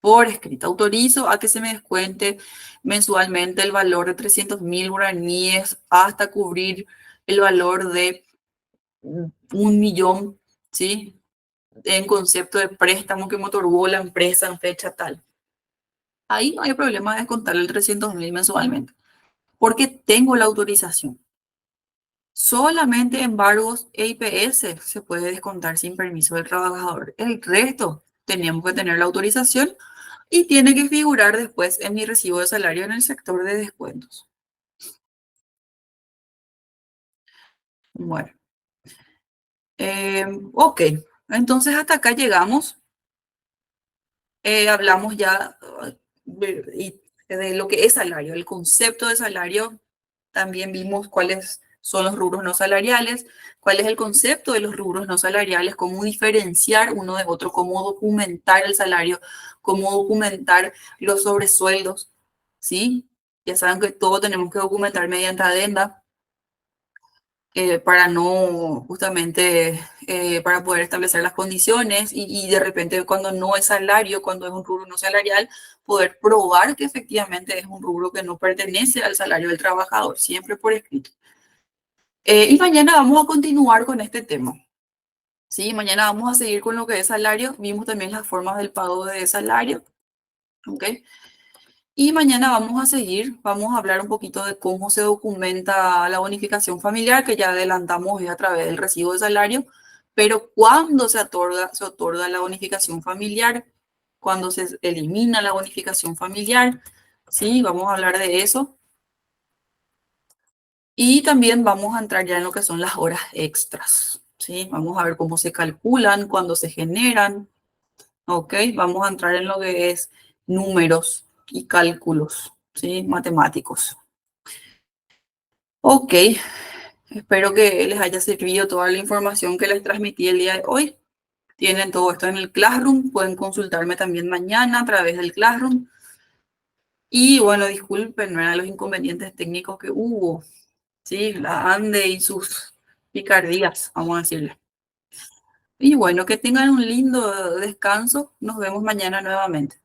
Speaker 1: Por escrito, autorizo a que se me descuente mensualmente el valor de 300.000 guaraníes hasta cubrir el valor de 1.000.000, ¿sí? En concepto de préstamo que me otorgó la empresa en fecha tal. Ahí no hay problema de descontar el 300.000 mensualmente, porque tengo la autorización. Solamente embargos e IPS se puede descontar sin permiso del trabajador. El resto tenemos que tener la autorización y tiene que figurar después en mi recibo de salario en el sector de descuentos. Bueno, ok, entonces hasta acá llegamos. Hablamos ya de lo que es salario, el concepto de salario. También vimos cuáles son los rubros no salariales, cuál es el concepto de los rubros no salariales, cómo diferenciar uno de otro, cómo documentar el salario, cómo documentar los sobresueldos, ¿sí? Ya saben que todo tenemos que documentar mediante adenda para no, justamente, para poder establecer las condiciones y de repente cuando no es salario, cuando es un rubro no salarial, poder probar que efectivamente es un rubro que no pertenece al salario del trabajador, siempre por escrito. Y mañana vamos a continuar con este tema. Sí, mañana vamos a seguir con lo que es salario. Vimos también las formas del pago de salario. ¿Ok? Y mañana vamos a seguir, vamos a hablar un poquito de cómo se documenta la bonificación familiar, que ya adelantamos a través del recibo de salario, pero cuándo se otorga la bonificación familiar, cuándo se elimina la bonificación familiar, ¿sí? Vamos a hablar de eso. Y también vamos a entrar ya en lo que son las horas extras, ¿sí? Vamos a ver cómo se calculan, cuándo se generan, ¿ok? Vamos a entrar en lo que es números y cálculos, ¿sí? Matemáticos. Ok, espero que les haya servido toda la información que les transmití el día de hoy. Tienen todo esto en el Classroom, pueden consultarme también mañana a través del Classroom. Y bueno, disculpen, ¿verdad? Los inconvenientes técnicos que hubo, ¿sí? La ANDE y sus picardías, vamos a decirle. Y bueno, que tengan un lindo descanso. Nos vemos mañana nuevamente.